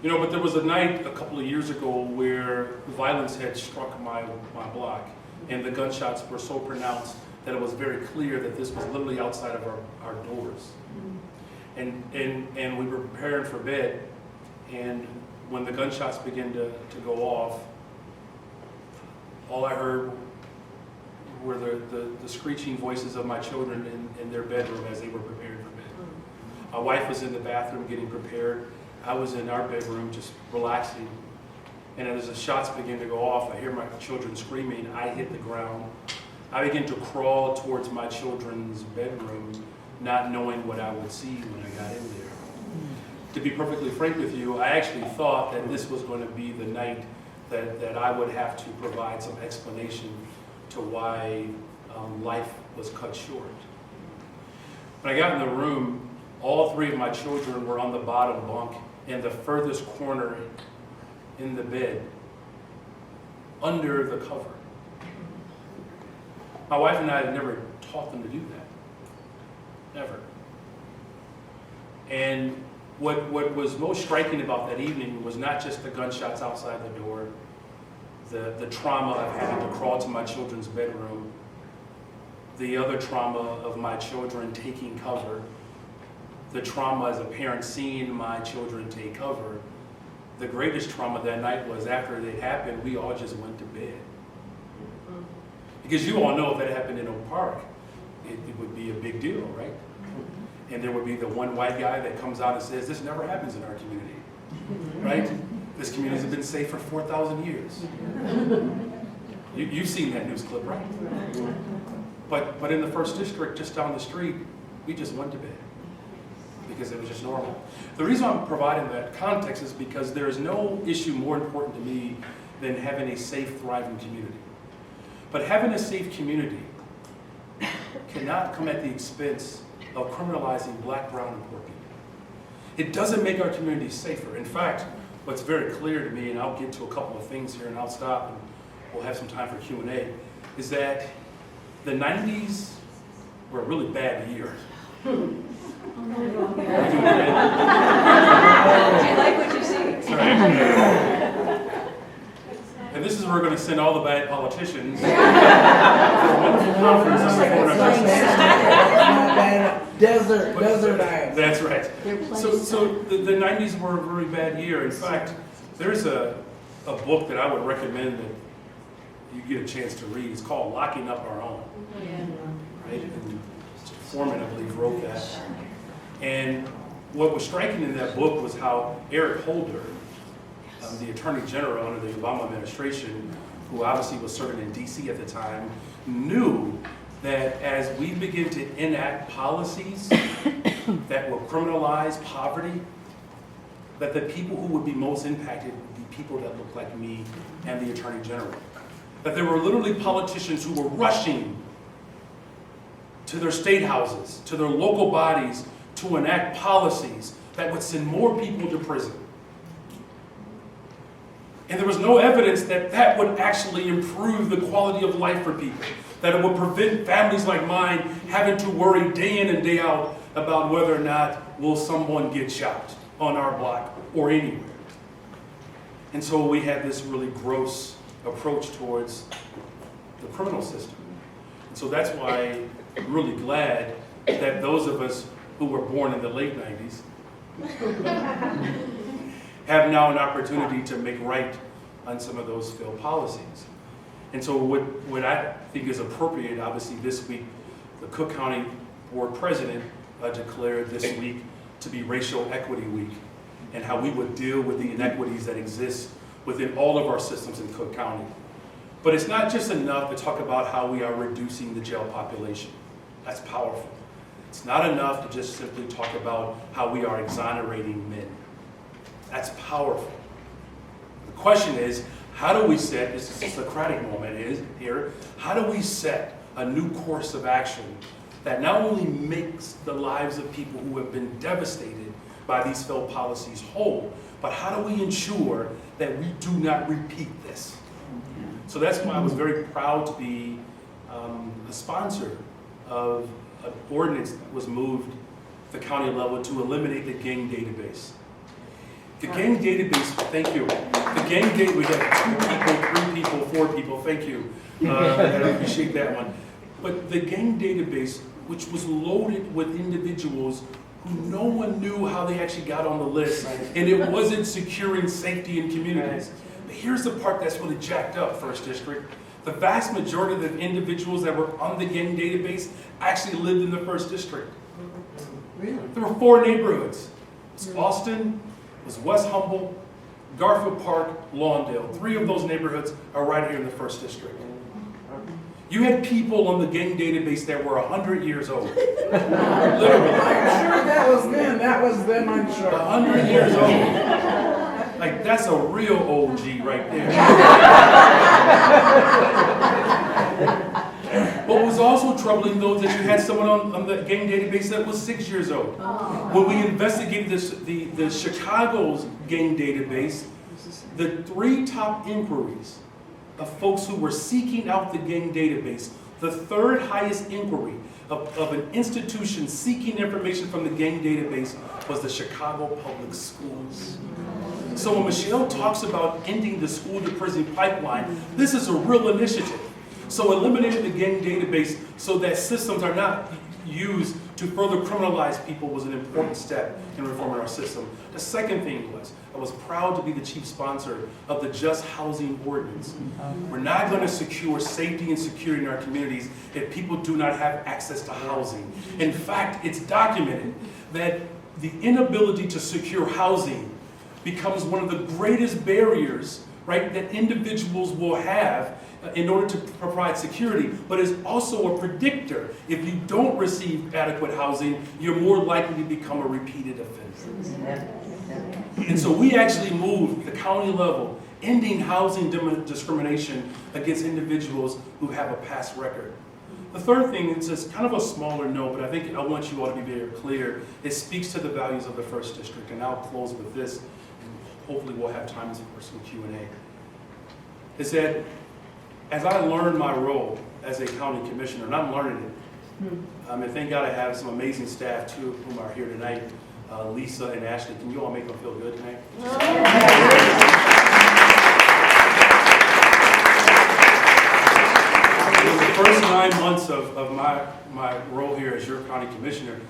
But there was a night a couple of years ago where violence had struck my block, and the gunshots were so pronounced that it was very clear that this was literally outside of our doors. And we were preparing for bed, and when the gunshots began to go off, all I heard were the screeching voices of my children in their bedroom as they were preparing for bed. My wife was in the bathroom getting prepared. I was in our bedroom just relaxing. And as the shots began to go off, I hear my children screaming. I hit the ground. I began to crawl towards my children's bedroom, not knowing what I would see when I got in there. To be perfectly frank with you, I actually thought that this was going to be the night that I would have to provide some explanation to why life was cut short. When I got in the room, all three of my children were on the bottom bunk in the furthest corner in the bed, under the cover. My wife and I had never taught them to do that. Never. And what was most striking about that evening was not just the gunshots outside the door, the trauma of having to crawl to my children's bedroom, the other trauma of my children taking cover, the trauma as a parent seeing my children take cover. The greatest trauma that night was after it happened, we all just went to bed. Because you all know if that happened in Oak Park, it would be a big deal, right? And there would be the one white guy that comes out and says, this never happens in our community, right? This community has been safe for 4,000 years. You've seen that news clip, right? But in the 1st District, just down the street, we just went to bed because it was just normal. The reason I'm providing that context is because there is no issue more important to me than having a safe, thriving community. But having a safe community cannot come at the expense of criminalizing black, brown, and poor people. It doesn't make our community safer. In fact, what's very clear to me, and I'll get to a couple of things here and I'll stop and we'll have some time for Q&A, is that the 90s were a really bad year. Do you like what you see? And this is where we're going to send all the bad politicians for a wonderful conference on the foreign justice. Desert Island. That's right. So the 90s were a very bad year. In fact, there's a book that I would recommend that you get a chance to read. It's called Locking Up Our Own. Right? And Foreman, I believe, wrote that. And what was striking in that book was how Eric Holder, the Attorney General under the Obama administration, who obviously was serving in DC at the time, knew that as we begin to enact policies that will criminalize poverty, that the people who would be most impacted would be people that look like me and the Attorney General. That there were literally politicians who were rushing to their state houses, to their local bodies, to enact policies that would send more people to prison. And there was no evidence that that would actually improve the quality of life for people, that it would prevent families like mine having to worry day in and day out about whether or not will someone get shot on our block or anywhere. And so we had this really gross approach towards the criminal system. And so that's why I'm really glad that those of us who were born in the late 90s have now an opportunity to make right on some of those failed policies. And so what I think is appropriate, obviously this week, the Cook County Board President declared this week to be Racial Equity Week, and how we would deal with the inequities that exist within all of our systems in Cook County. But it's not just enough to talk about how we are reducing the jail population. That's powerful. It's not enough to just simply talk about how we are exonerating men. That's powerful. The question is, how do we set, this is a Socratic moment here, how do we set a new course of action that not only makes the lives of people who have been devastated by these failed policies whole, but how do we ensure that we do not repeat this? So that's why I was very proud to be a sponsor of an ordinance that was moved at the county level to eliminate the gang database. The gang database, thank you. The gang database, we had 2 people, 3 people, 4 people, thank you. I appreciate that one. But the gang database, which was loaded with individuals who no one knew how they actually got on the list, and it wasn't securing safety in communities. But here's the part that's really jacked up, 1st District. The vast majority of the individuals that were on the gang database actually lived in the 1st District. Really? There were 4 neighborhoods. It was Austin, it was West Humboldt, Garfield Park, Lawndale. 3 of those neighborhoods are right here in the 1st District. You had people on the gang database that were 100 years old. Literally. I'm sure that was them, I'm sure. 100 years old. Like, that's a real OG right there. What was also troubling, though, is that you had someone on the gang database that was 6 years old. When we investigated the Chicago's gang database, the 3 top inquiries of folks who were seeking out the gang database, the 3rd highest inquiry of an institution seeking information from the gang database was the Chicago Public Schools. So when Michelle talks about ending the school-to-prison pipeline, this is a real initiative. So eliminating the gang database so that systems are not used to further criminalize people was an important step in reforming our system. The second thing was, I was proud to be the chief sponsor of the Just Housing Ordinance. We're not going to secure safety and security in our communities if people do not have access to housing. In fact, it's documented that the inability to secure housing becomes one of the greatest barriers, right, that individuals will have in order to provide security, but is also a predictor. If you don't receive adequate housing, you're more likely to become a repeated offender. And so we actually moved the county level, ending housing discrimination against individuals who have a past record. The third thing is just kind of a smaller note, but I think I want you all to be very clear. It speaks to the values of the 1st District, and I'll close with this, and hopefully we'll have time for some Q&A. Is that as I learn my role as a county commissioner, and I'm learning it, and thank God I have some amazing staff, 2 of whom are here tonight, Lisa and Ashley. Can you all make them feel good tonight? In the first 9 months of my role here as your county commissioner,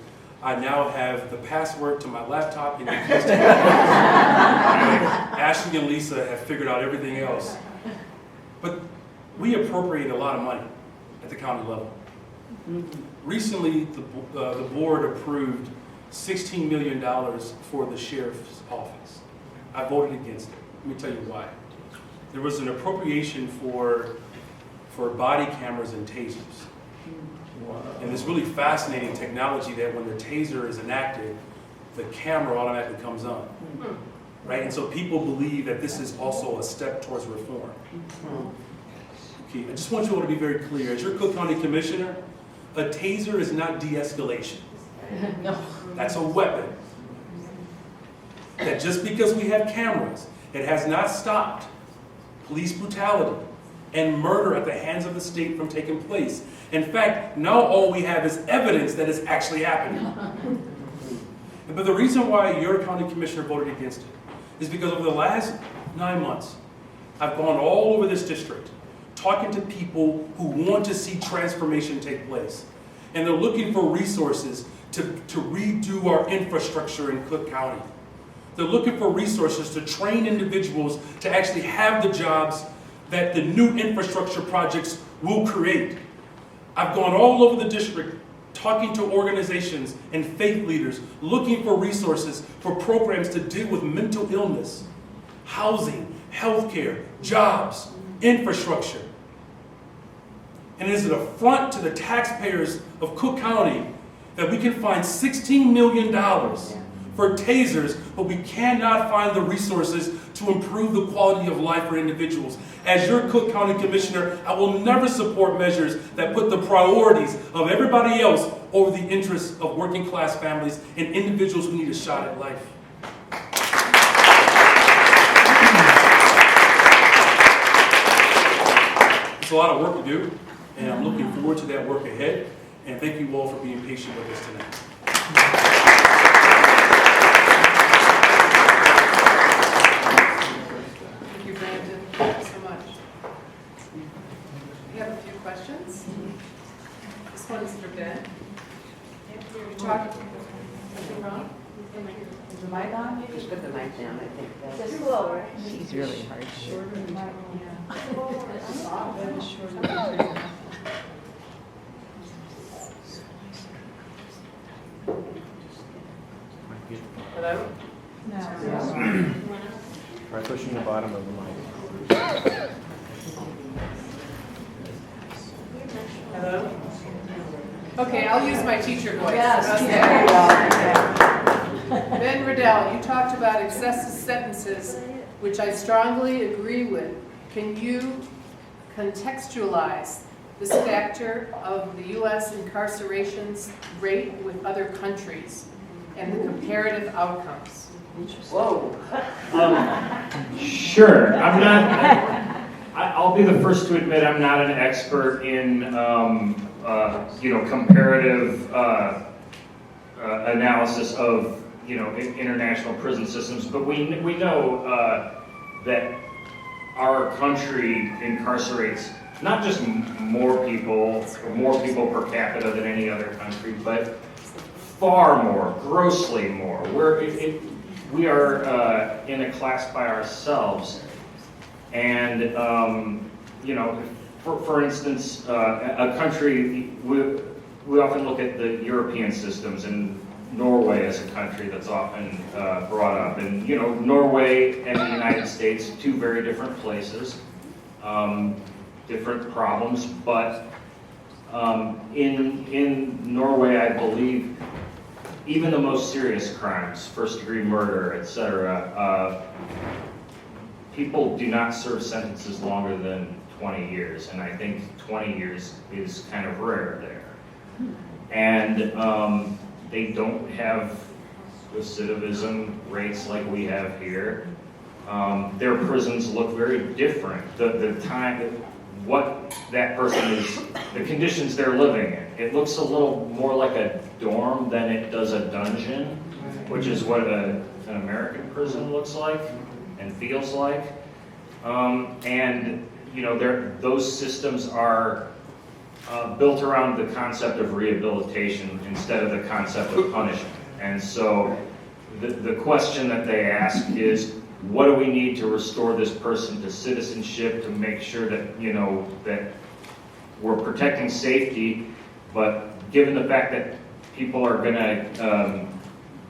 I now have the password to my laptop and the keys to my Ashley and Lisa have figured out everything else. But we appropriate a lot of money at the county level. Recently, the board approved $16 million for the sheriff's office. I voted against it. Let me tell you why. There was an appropriation for body cameras and tasers. And this really fascinating technology that when the taser is enacted, the camera automatically comes on. Right? And so people believe that this is also a step towards reform. Okay, I just want you all to be very clear. As your Cook County Commissioner, a taser is not de-escalation. No. That's a weapon. That just because we have cameras, it has not stopped police brutality and murder at the hands of the state from taking place. In fact, now all we have is evidence that it's actually happening. But the reason why your county commissioner voted against it is because over the last 9 months, I've gone all over this district talking to people who want to see transformation take place. And they're looking for resources to redo our infrastructure in Cook County. They're looking for resources to train individuals to actually have the jobs that the new infrastructure projects will create. I've gone all over the district talking to organizations and faith leaders, looking for resources for programs to deal with mental illness, housing, healthcare, jobs, infrastructure. And it is an affront to the taxpayers of Cook County that we can find $16 million for tasers, but we cannot find the resources to improve the quality of life for individuals. As your Cook County Commissioner, I will never support measures that put the priorities of everybody else over the interests of working class families and individuals who need a shot at life. It's a lot of work to do, and I'm looking forward to that work ahead. And thank you all for being patient with us tonight. Thank you, Brandon. Thank you so much. We have a few questions. This one is for Ben. You talked, anything wrong? Is the mic on? Just put the mic down, I think. That's- Just lower. She's really hard. Hello? Try pushing the bottom of the mic. Hello? Okay, I'll use my teacher voice. Yes, Okay. there you go. Ben Riddell, you talked about excessive sentences, which I strongly agree with. Can you contextualize this factor of the U.S. incarcerations rate with other countries and the comparative outcomes? Whoa. Sure, I'm not, I'll be the first to admit I'm not an expert in, comparative analysis of, international prison systems, but we know that our country incarcerates not just more people per capita than any other country, but far more, grossly more. We are in a class by ourselves, and for instance, a country we often look at the European systems, and Norway as a country that's often brought up, and Norway and the United States, two very different places, different problems, but in Norway, I believe, even the most serious crimes, first-degree murder, etc., people do not serve sentences longer than 20 years, and I think 20 years is kind of rare there. And they don't have recidivism rates like we have here. Their prisons look very different. The time, what that person is, the conditions they're living in. It looks a little more like a dorm than it does a dungeon, which is what an American prison looks like and feels like. Those systems are built around the concept of rehabilitation instead of the concept of punishment. And so the question that they ask is, what do we need to restore this person to citizenship, to make sure that, that we're protecting safety, but given the fact that people are gonna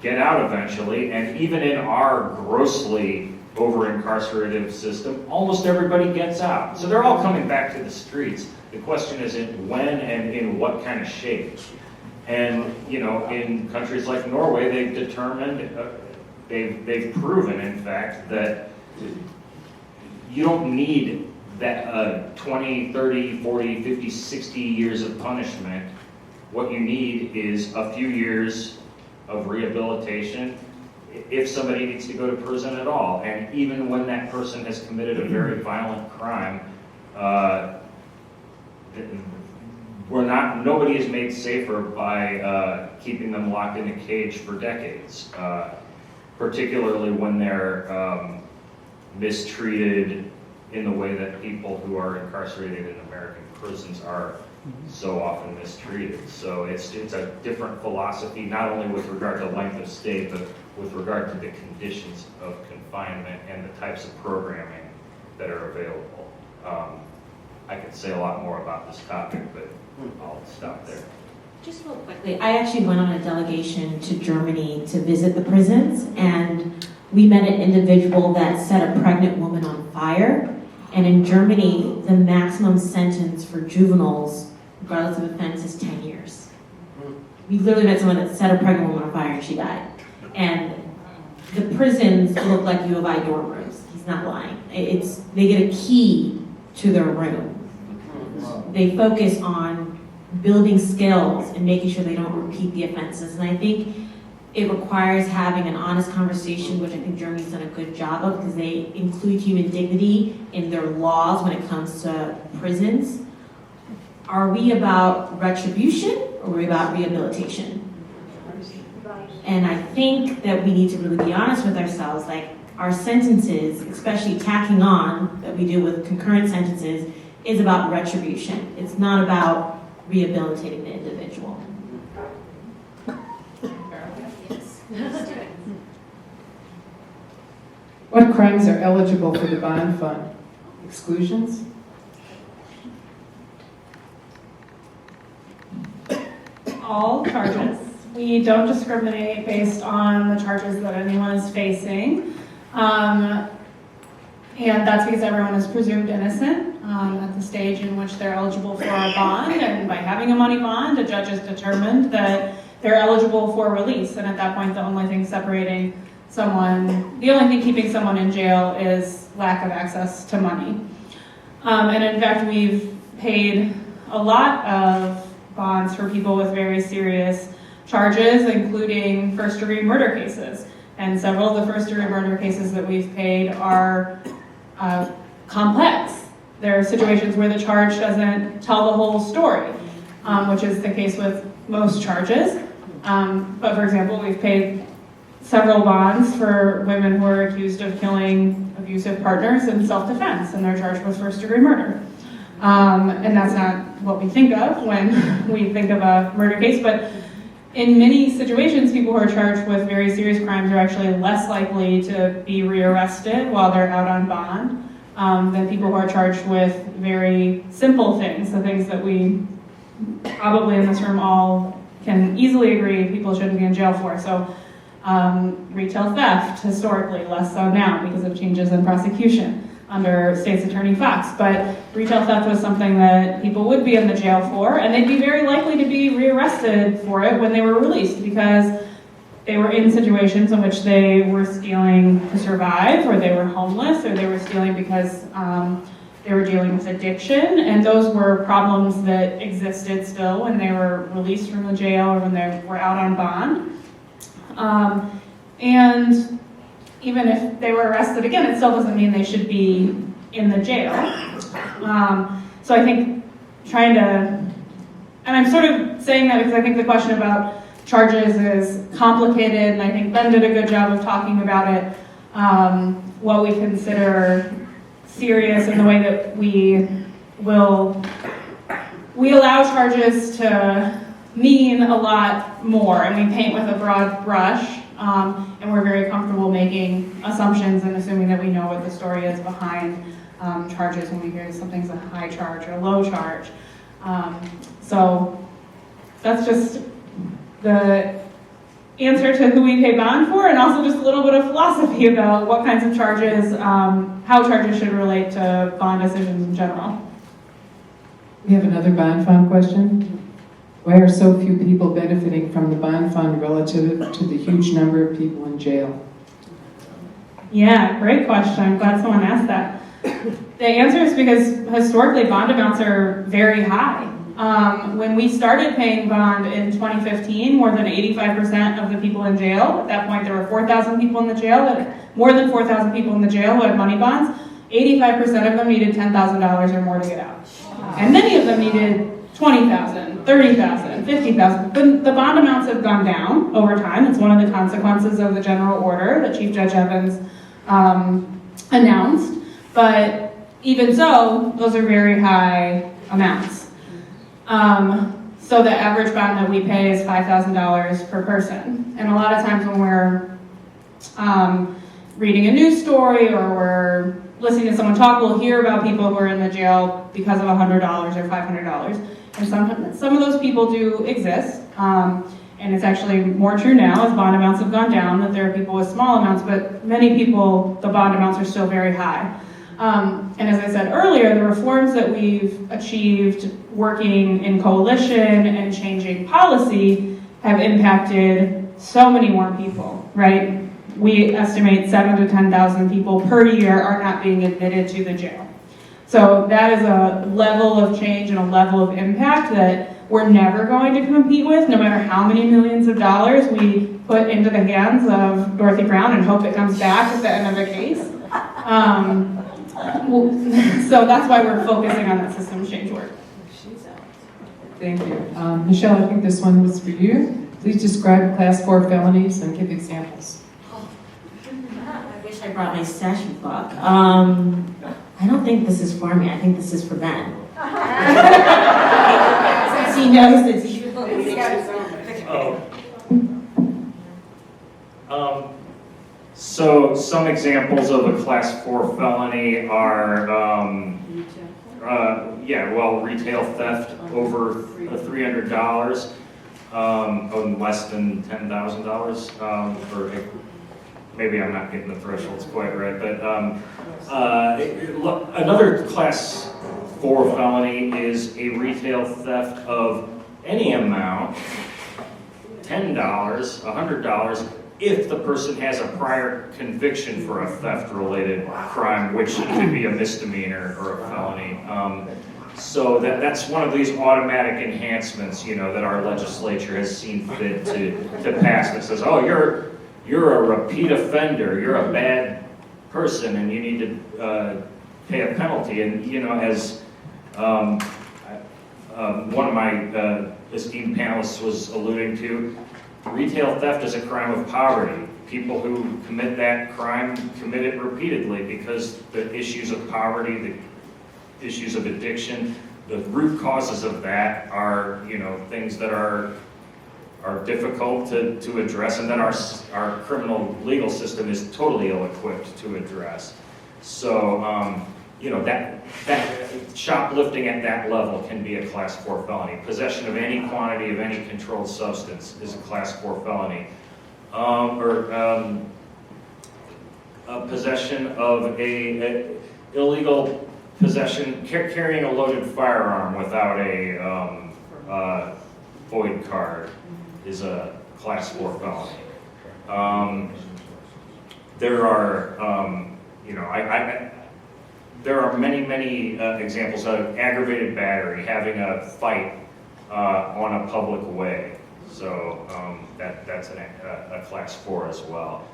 get out eventually, and even in our grossly over-incarcerated system, almost everybody gets out. So they're all coming back to the streets. The question is in when and in what kind of shape. And, in countries like Norway, they've determined, they've proven, in fact, that you don't need that 20, 30, 40, 50, 60 years of punishment. What you need is a few years of rehabilitation if somebody needs to go to prison at all. And even when that person has committed a very violent crime, nobody is made safer by keeping them locked in a cage for decades, particularly when they're mistreated in the way that people who are incarcerated in American prisons are so often mistreated. So it's a different philosophy, not only with regard to length of stay, but with regard to the conditions of confinement and the types of programming that are available. I could say a lot more about this topic, but I'll stop there. Just real quickly, I actually went on a delegation to Germany to visit the prisons, and we met an individual that set a pregnant woman on fire. And in Germany, the maximum sentence for juveniles, regardless of offense, is 10 years. We literally met someone that set a pregnant woman on fire and she died. And the prisons look like U of I dorm rooms. He's not lying. They get a key to their room. They focus on building skills and making sure they don't repeat the offenses. And I think it requires having an honest conversation, which I think Germany's done a good job of, because they include human dignity in their laws when it comes to prisons. Are we about retribution or are we about rehabilitation? And I think that we need to really be honest with ourselves. Like, our sentences, especially tacking on that we do with concurrent sentences, is about retribution. It's not about rehabilitating the individual. What crimes are eligible for the bond fund? Exclusions? All charges. We don't discriminate based on the charges that anyone is facing. And that's because everyone is presumed innocent at the stage in which they're eligible for a bond. And by having a money bond, a judge has determined that they're eligible for release. And at that point, the only thing keeping someone in jail is lack of access to money. And in fact, we've paid a lot of bonds for people with very serious charges, including first-degree murder cases. And several of the first-degree murder cases that we've paid are complex. There are situations where the charge doesn't tell the whole story, which is the case with most charges. But for example, we've paid several bonds for women who are accused of killing abusive partners in self-defense, and they're charged with first-degree murder. And that's not what we think of when we think of a murder case, but in many situations, people who are charged with very serious crimes are actually less likely to be rearrested while they're out on bond than people who are charged with very simple things, the things that we probably in this room all can easily agree people shouldn't be in jail for. So retail theft, historically, less so now because of changes in prosecution under State's Attorney Fox. But retail theft was something that people would be in the jail for, and they'd be very likely to be rearrested for it when they were released because they were in situations in which they were stealing to survive, or they were homeless, or they were stealing because they were dealing with addiction, and those were problems that existed still when they were released from the jail or when they were out on bond. And even if they were arrested again, it still doesn't mean they should be in the jail. So I think and I'm sort of saying that because I think the question about charges is complicated, and I think Ben did a good job of talking about it, what we consider serious and the way that we allow charges to mean a lot more, and we paint with a broad brush, and we're very comfortable making assumptions and assuming that we know what the story is behind charges when we hear something's a high charge or a low charge. So that's just the answer to who we pay bond for, and also just a little bit of philosophy about what kinds of charges, how charges should relate to bond decisions in general. We have another bond fund question. Why are so few people benefiting from the bond fund relative to the huge number of people in jail? Yeah, great question. I'm glad someone asked that. The answer is because historically bond amounts are very high. When we started paying bond in 2015, more than 85% of the people in jail, at that point there were 4,000 people in the jail, more than 4,000 people in the jail who had money bonds, 85% of them needed $10,000 or more to get out. And many of them needed $20,000, $30,000, $50,000. The bond amounts have gone down over time. It's one of the consequences of the general order that Chief Judge Evans announced. But even so, those are very high amounts. So the average bond that we pay is $5,000 per person. And a lot of times when we're reading a news story or we're listening to someone talk, we'll hear about people who are in the jail because of $100 or $500. And some of those people do exist. And it's actually more true now as bond amounts have gone down that there are people with small amounts, but many people, the bond amounts are still very high. And as I said earlier, the reforms that we've achieved working in coalition and changing policy have impacted so many more people, right? We estimate 7,000 to 10,000 people per year are not being admitted to the jail. So that is a level of change and a level of impact that we're never going to compete with, no matter how many millions of dollars we put into the hands of Dorothy Brown and hope it comes back at the end of the case. So that's why we're focusing on that systems change work. Thank you. Michelle, I think this one was for you. Please describe class 4 felonies and give examples. I wish I brought my statute book. I don't think this is for me. I think this is for Ben. Since he knows the details. So some examples of a class 4 felony are, retail theft over $300, less than $10,000, or maybe I'm not getting the thresholds quite right, but another class 4 felony is a retail theft of any amount, $10, $100, if the person has a prior conviction for a theft-related crime, which could be a misdemeanor or a felony. So that's one of these automatic enhancements, that our legislature has seen fit to pass that says, oh, you're a repeat offender, you're a bad person, and you need to pay a penalty. And as one of my esteemed panelists was alluding to, retail theft is a crime of poverty. People who commit that crime commit it repeatedly because the issues of poverty, the issues of addiction, the root causes of that are, things that are difficult to address, and that our criminal legal system is totally ill-equipped to address. So, that shoplifting at that level can be a class 4 felony. Possession of any quantity of any controlled substance is a class 4 felony. Possession of a illegal possession, carrying a loaded firearm without a FOID card is a class 4 felony. There are many examples of aggravated battery, having a fight on a public way. So that's a class 4 as well.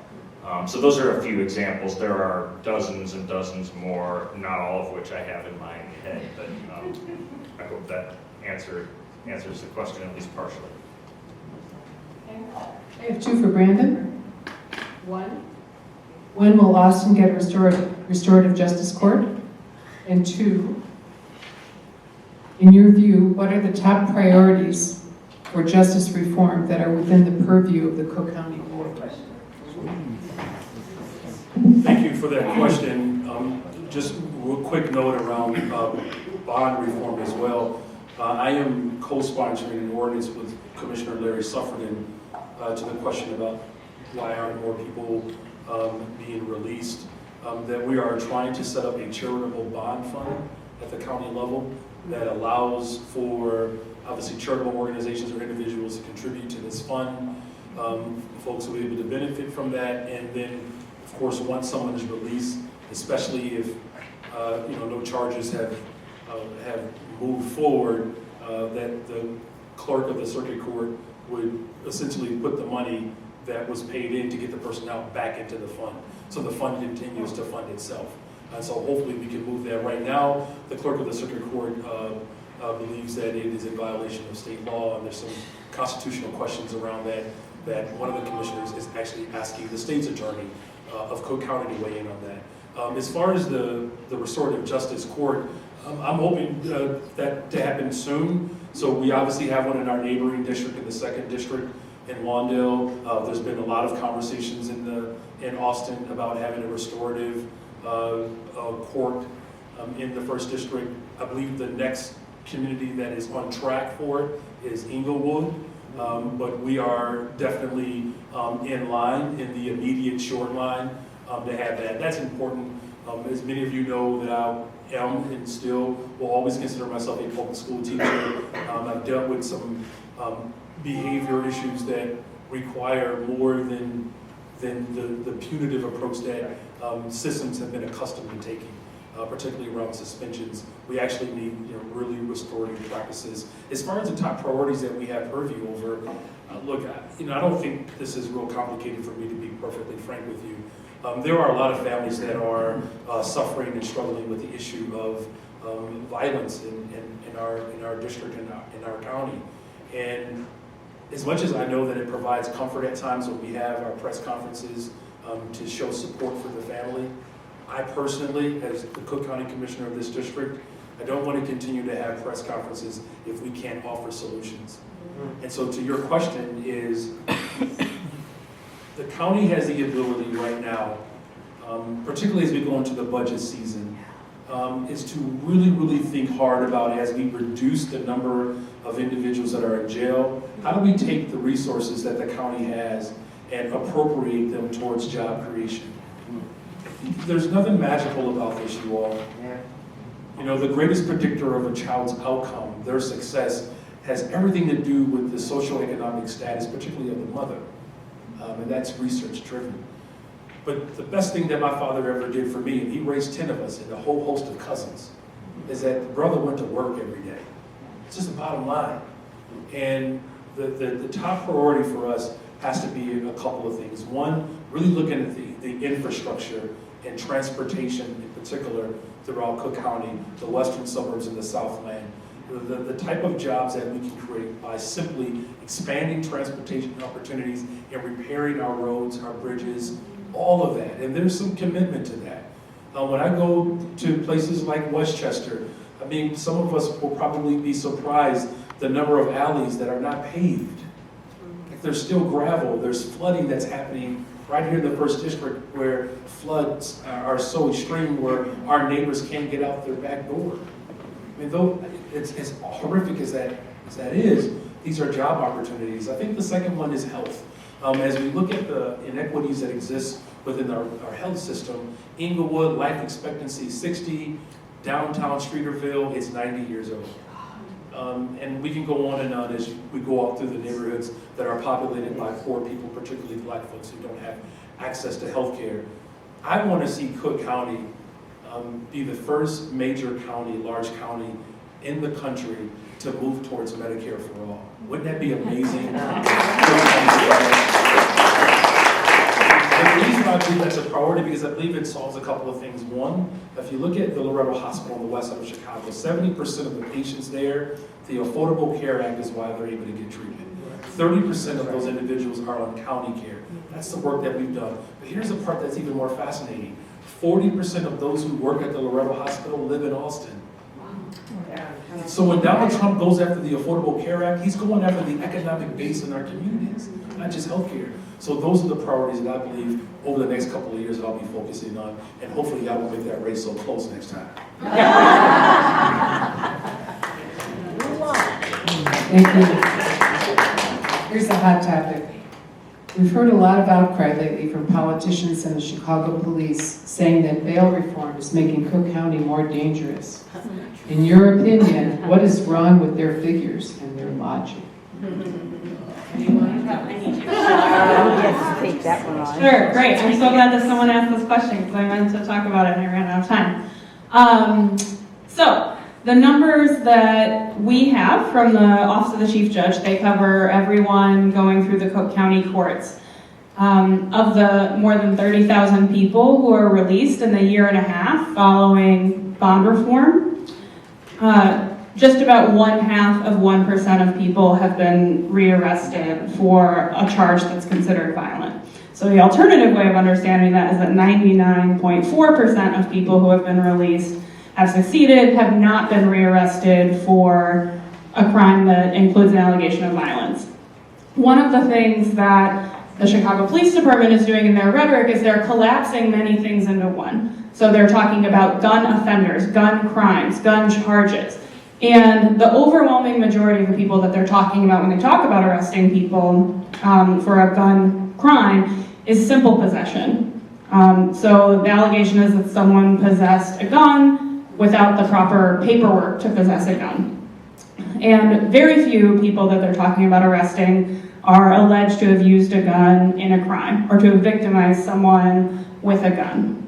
So those are a few examples. There are dozens and dozens more, not all of which I have in my head, but I hope that answers the question at least partially. I have 2 for Brandon. 1, When will Austin get a restorative justice court? And 2, in your view, what are the top priorities for justice reform that are within the purview of the Cook County Board? Thank you for that question. Just a real quick note around bond reform as well. I am co-sponsoring an ordinance with Commissioner Larry Suffredin to the question about why aren't more people being released. That we are trying to set up a charitable bond fund at the county level that allows for obviously charitable organizations or individuals to contribute to this fund. Folks will be able to benefit from that, and then of course once someone is released, especially if no charges have moved forward, that the clerk of the circuit court would essentially put the money that was paid in to get the person out back into the fund. So the fund continues to fund itself. So hopefully we can move that. Right now, the clerk of the circuit court believes that it is in violation of state law, and there's some constitutional questions around that one of the commissioners is actually asking the state's attorney of Cook County to weigh in on that. As far as the restorative justice court, I'm hoping that to happen soon. So we obviously have one in our neighboring district, in the 2nd district in Lawndale. There's been a lot of conversations in Austin about having a restorative court in the 1st district. I believe the next community that is on track for it is Inglewood, but we are definitely in line, in the immediate short line, to have that. That's important. As many of you know, that I am and still will always consider myself a public school teacher. I've dealt with some behavior issues that require more than the punitive approach that systems have been accustomed to taking, particularly around suspensions. We actually need really restorative practices. As far as the top priorities that we have purview over, look, I don't think this is real complicated for me, to be perfectly frank with you. There are a lot of families that are suffering and struggling with the issue of violence in our district and in our county. And as much as I know that it provides comfort at times when we have our press conferences to show support for the family, I personally, as the Cook County Commissioner of this district, I don't want to continue to have press conferences if we can't offer solutions. And so to your question is, the county has the ability right now, particularly as we go into the budget season, is to really think hard about, as we reduce the number of individuals that are in jail, how do we take the resources that the county has and appropriate them towards job creation? There's nothing magical about this, you all. Yeah. You know, the greatest predictor of a child's outcome, their success, has everything to do with the socioeconomic status, particularly of the mother. And that's research driven. But the best thing that my father ever did for me, and he raised 10 of us and a whole host of cousins, is that the brother went to work every day. It's just the bottom line. And the top priority for us has to be a couple of things. One, really looking at the infrastructure and transportation in particular throughout Cook County, the western suburbs and the Southland. The type of jobs that we can create by simply expanding transportation opportunities and repairing our roads, our bridges, all of that. And there's some commitment to that. When I go to places like Westchester, I mean, some of us will probably be surprised the number of alleys that are not paved. Like, there's still gravel, there's flooding that's happening right here in the 1st District, where floods are so extreme where our neighbors can't get out their back door. I mean, though it's as horrific as that is, these are job opportunities. I think the second one is health. As we look at the inequities that exist within our health system, Inglewood, life expectancy 60, downtown Streeterville is 90 years old. And we can go on and on as we go out through the neighborhoods that are populated by poor people, particularly Black folks who don't have access to health care. I want to see Cook County be the first major county, large county in the country to move towards Medicare for all. Wouldn't that be amazing? The reason I believe that's a priority, because I believe it solves a couple of things. One, if you look at the Loretto Hospital in the west side of Chicago, 70% of the patients there, the Affordable Care Act is why they're able to get treatment. 30% of those individuals are on county care. That's the work that we've done. But here's the part that's even more fascinating. 40% of those who work at the Loretto Hospital live in Austin. So when Donald Trump goes after the Affordable Care Act, he's going after the economic base in our communities, not just healthcare. So those are the priorities that I believe over the next couple of years that I'll be focusing on, and hopefully I won't make that race so close next time. Thank you. Here's a hot topic. We've heard a lot of outcry lately from politicians and the Chicago police saying that bail reform is making Cook County more dangerous. In your opinion, what is wrong with their figures and their logic? Yes, take that one on. Sure, great. I'm so glad that someone asked this question because I meant to talk about it and I ran out of time. So the numbers that we have from the Office of the Chief Judge, they cover everyone going through the Cook County courts. Of the more than 30,000 people who are released in the year and a half following bond reform, just about 0.5% of people have been rearrested for a charge that's considered violent. So the alternative way of understanding that is that 99.4% of people who have been released have succeeded, have not been rearrested for a crime that includes an allegation of violence. One of the things that the Chicago Police Department is doing in their rhetoric is they're collapsing many things into one. So they're talking about gun offenders, gun crimes, gun charges. And the overwhelming majority of the people that they're talking about when they talk about arresting people for a gun crime is simple possession. So the allegation is that someone possessed a gun without the proper paperwork to possess a gun. And very few people that they're talking about arresting are alleged to have used a gun in a crime or to have victimized someone with a gun.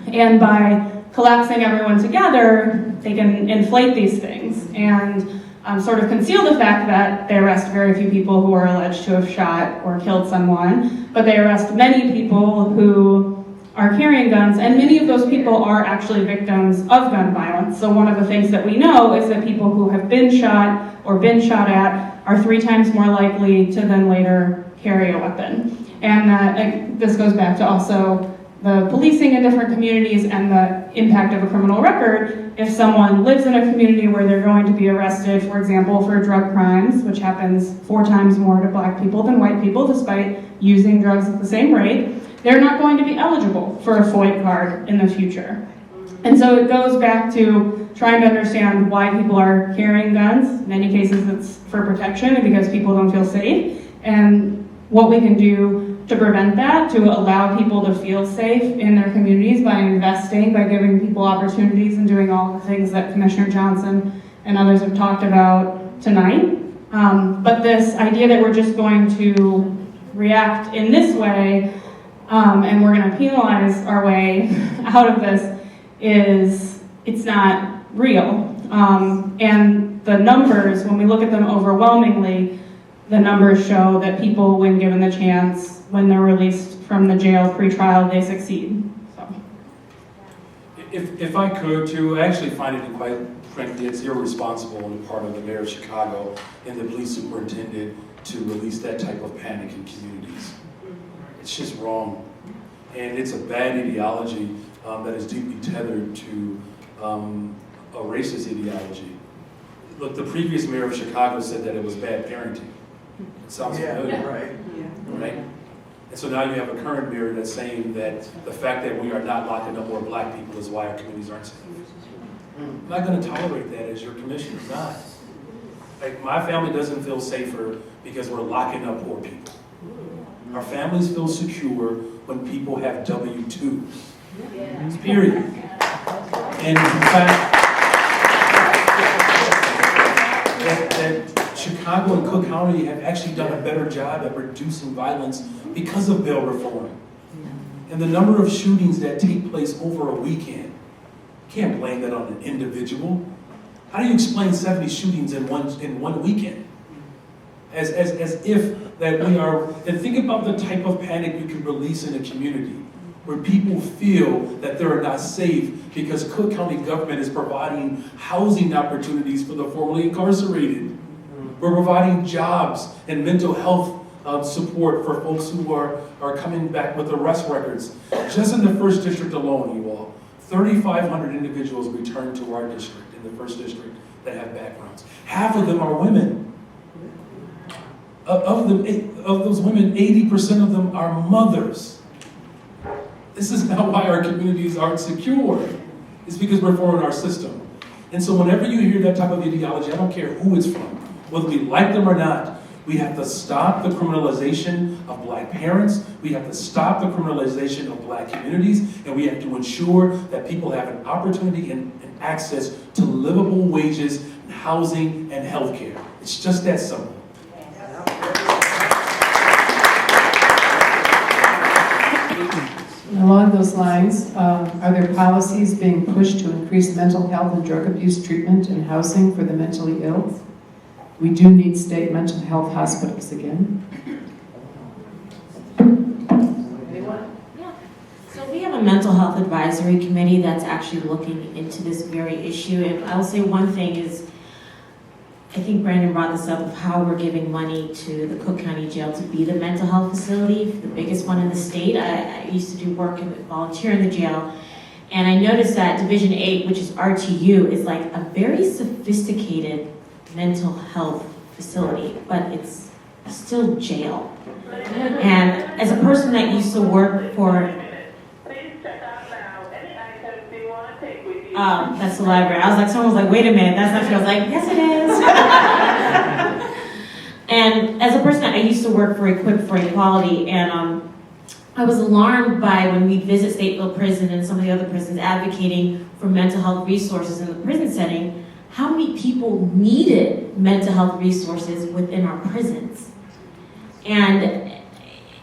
And by collapsing everyone together, they can inflate these things and sort of conceal the fact that they arrest very few people who are alleged to have shot or killed someone, but they arrest many people who are carrying guns, and many of those people are actually victims of gun violence. So one of the things that we know is that people who have been shot or been shot at are 3 times more likely to then later carry a weapon. And this goes back to also the policing in different communities and the impact of a criminal record. If someone lives in a community where they're going to be arrested, for example, for drug crimes, which happens 4 times more to Black people than white people, despite using drugs at the same rate, they're not going to be eligible for a FOID card in the future. And so it goes back to trying to understand why people are carrying guns. In many cases, it's for protection and because people don't feel safe, and what we can do to prevent that, to allow people to feel safe in their communities by investing, by giving people opportunities and doing all the things that Commissioner Johnson and others have talked about tonight. But this idea that we're just going to react in this way and we're going to penalize our way out of this it's not real. And the numbers, when we look at them overwhelmingly, the numbers show that people, when given the chance, when they're released from the jail pre-trial, they succeed. So. If I could too, I actually find it quite frankly, it's irresponsible on the part of the mayor of Chicago and the police superintendent to release that type of panic in communities. It's just wrong. And it's a bad ideology that is deeply tethered to a racist ideology. Look, the previous mayor of Chicago said that it was bad parenting. It sounds familiar, right? And so now you have a current mayor that's saying that the fact that we are not locking up more black people is why our communities aren't safe. I'm not going to tolerate that as your commissioner, not. Like, my family doesn't feel safer because we're locking up poor people. Our families feel secure when people have W-2s. Period. And in fact, that Chicago and Cook County have actually done a better job at reducing violence because of bail reform. And the number of shootings that take place over a weekend, you can't blame that on an individual. How do you explain 70 shootings in one weekend? As if that we are, and think about the type of panic you can release in a community where people feel that they're not safe because Cook County government is providing housing opportunities for the formerly incarcerated. We're providing jobs and mental health support for folks who are coming back with arrest records. Just in the 1st District alone, you all, 3,500 individuals returned to our district, in the 1st District, that have backgrounds. Half of them are women. Of those women, 80% of them are mothers. This is not why our communities aren't secure. It's because we're following our system. And so whenever you hear that type of ideology, I don't care who it's from, whether we like them or not, we have to stop the criminalization of black parents, we have to stop the criminalization of black communities, and we have to ensure that people have an opportunity and access to livable wages, housing, and health care. It's just that simple. Along those lines, are there policies being pushed to increase mental health and drug abuse treatment and housing for the mentally ill? We do need state mental health hospitals again. Anyone? Yeah. So we have a mental health advisory committee that's actually looking into this very issue. And I'll say one thing is, I think Brandon brought this up of how we're giving money to the Cook County Jail to be the mental health facility, the biggest one in the state. I used to do work and volunteer in the jail, and I noticed that Division 8, which is RTU, is like a very sophisticated mental health facility, but it's still jail. And as a person that used to work for that's the library. I was like, someone was like, wait a minute, that's not true. I was like, yes, it is. And as a person, I used to work for Equip for Equality, and I was alarmed by when we visit Stateville Prison and some of the other prisons advocating for mental health resources in the prison setting, how many people needed mental health resources within our prisons. And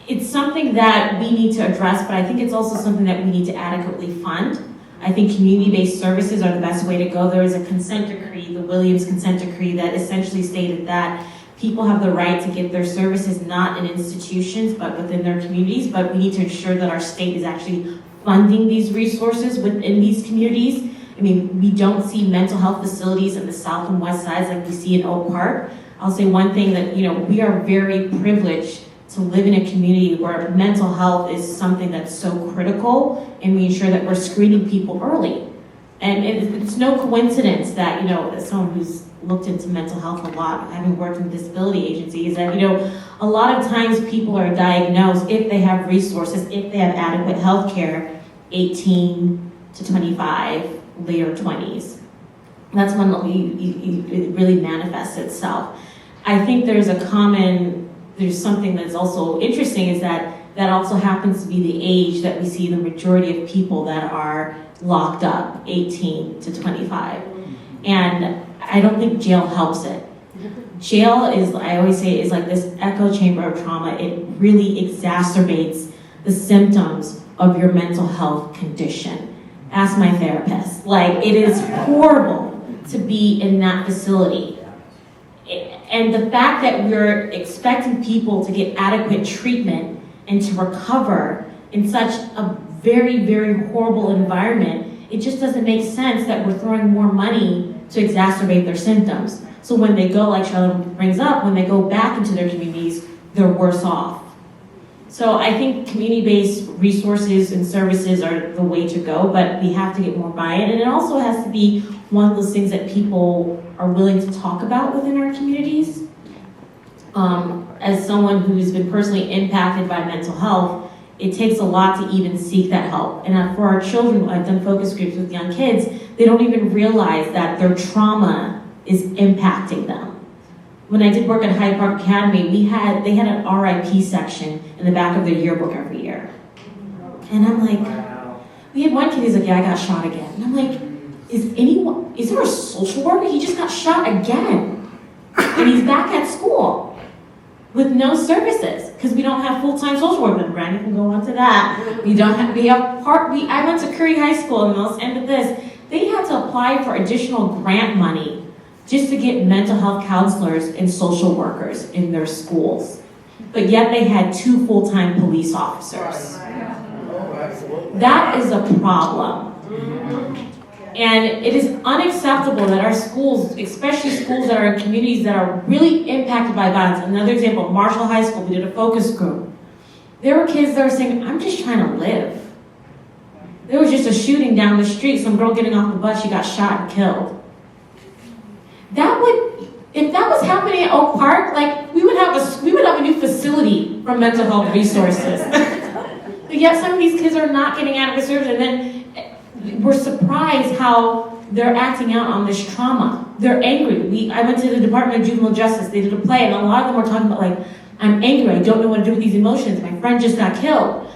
it's something that we need to address, but I think it's also something that we need to adequately fund. I think community-based services are the best way to go. There is a consent decree, the Williams consent decree, that essentially stated that people have the right to get their services not in institutions, but within their communities. But we need to ensure that our state is actually funding these resources within these communities. I mean, we don't see mental health facilities in the south and west sides like we see in Oak Park. I'll say one thing that, we are very privileged to live in a community where mental health is something that's so critical, and we ensure that we're screening people early. And it's no coincidence that, someone who's looked into mental health a lot, having worked in disability agencies, that, you know, a lot of times people are diagnosed, if they have resources, if they have adequate health care, 18 to 25, later 20s. That's when it really manifests itself. I think there's something that's also interesting, is that also happens to be the age that we see the majority of people that are locked up, 18 to 25. And I don't think jail helps it. Jail is, I always say, is like this echo chamber of trauma. It really exacerbates the symptoms of your mental health condition. Ask my therapist. Like, it is horrible to be in that facility. And the fact that we're expecting people to get adequate treatment and to recover in such a very, very horrible environment, it just doesn't make sense that we're throwing more money to exacerbate their symptoms. So when they go, like Charlotte brings up, when they go back into their communities, they're worse off. So I think community-based resources and services are the way to go, but we have to get more buy-in. And it also has to be one of those things that people are willing to talk about within our communities. As someone who's been personally impacted by mental health, it takes a lot to even seek that help. And for our children, I've done focus groups with young kids, they don't even realize that their trauma is impacting them. When I did work at Hyde Park Academy, they had an RIP section in the back of their yearbook every year. And I'm like, we had one kid who's like, yeah, I got shot again. And I'm like, is there a social worker? He just got shot again. And he's back at school with no services, because we don't have full-time social work. And Brandon can go on to that. I went to Curry High School, and let's end with this. They had to apply for additional grant money just to get mental health counselors and social workers in their schools. But yet they had 2 full-time police officers. That is a problem. And it is unacceptable that our schools, especially schools that are in communities that are really impacted by violence. Another example, Marshall High School, we did a focus group. There were kids that were saying, I'm just trying to live. There was just a shooting down the street, some girl getting off the bus, she got shot and killed. If that was happening at Oak Park, like, we would have a new facility for mental health resources. But yet some of these kids are not getting adequate service, and then we're surprised how they're acting out on this trauma. They're angry. I went to the Department of Juvenile Justice, they did a play, and a lot of them were talking about, like, I'm angry, I don't know what to do with these emotions, my friend just got killed.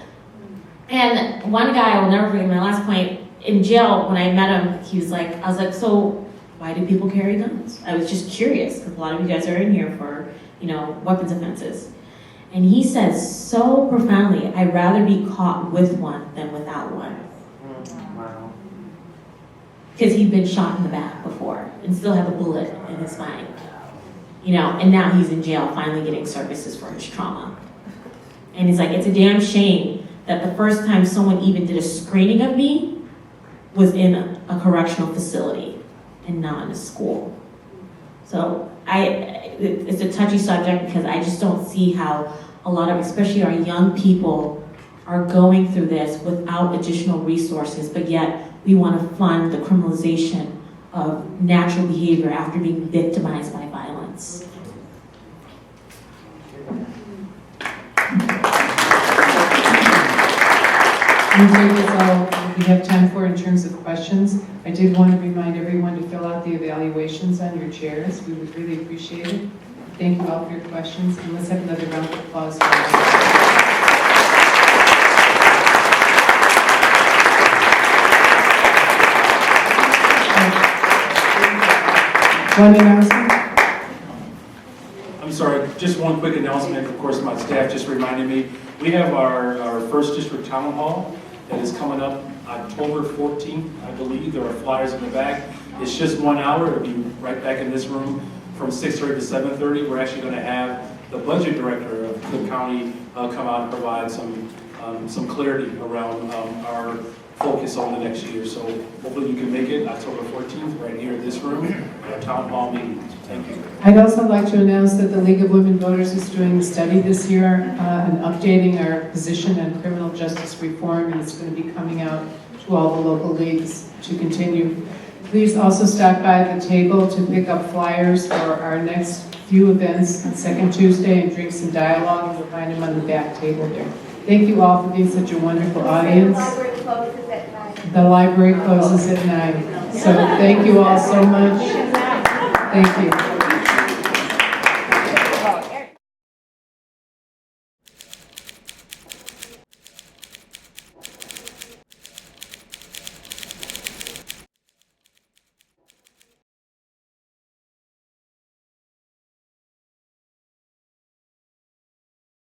And one guy, I will never forget, my last point, in jail, when I met him, I was like, so why do people carry guns? I was just curious, because a lot of you guys are in here for, weapons offenses. And he said so profoundly, I'd rather be caught with one than without one. Wow. Because he'd been shot in the back before and still had a bullet in his spine. And now he's in jail finally getting services for his trauma. And he's like, it's a damn shame that the first time someone even did a screening of me was in a correctional facility and not in a school. So it's a touchy subject, because I just don't see how a lot of, especially our young people, are going through this without additional resources, but yet we want to fund the criminalization of natural behavior after being victimized by violence. I think that's all we have time for in terms of questions. I did want to remind everyone to fill out the evaluations on your chairs. We would really appreciate it. Thank you all for your questions, and let's have another round of applause for One announcement. I'm sorry, just one quick announcement. Of course, my staff just reminded me. We have our first district town hall that is coming up October 14th, I believe. There are flyers in the back. It's just 1 hour. It'll be right back in this room from 6:30 to 7:30. We're actually going to have the budget director of Cook County come out and provide some clarity around our focus on the next year. So hopefully you can make it October 14th right here in this room at our town hall meeting. Thank you. I'd also like to announce that the League of Women Voters is doing a study this year and updating our position on criminal justice reform, and it's going to be coming out to all the local leagues to continue Please also stop by the table to pick up flyers for our next few events on second Tuesday and drink some dialogue. You'll find them on the back table there. Thank you all for being such a wonderful audience. The library closes at 9. So thank you all so much. Thank you.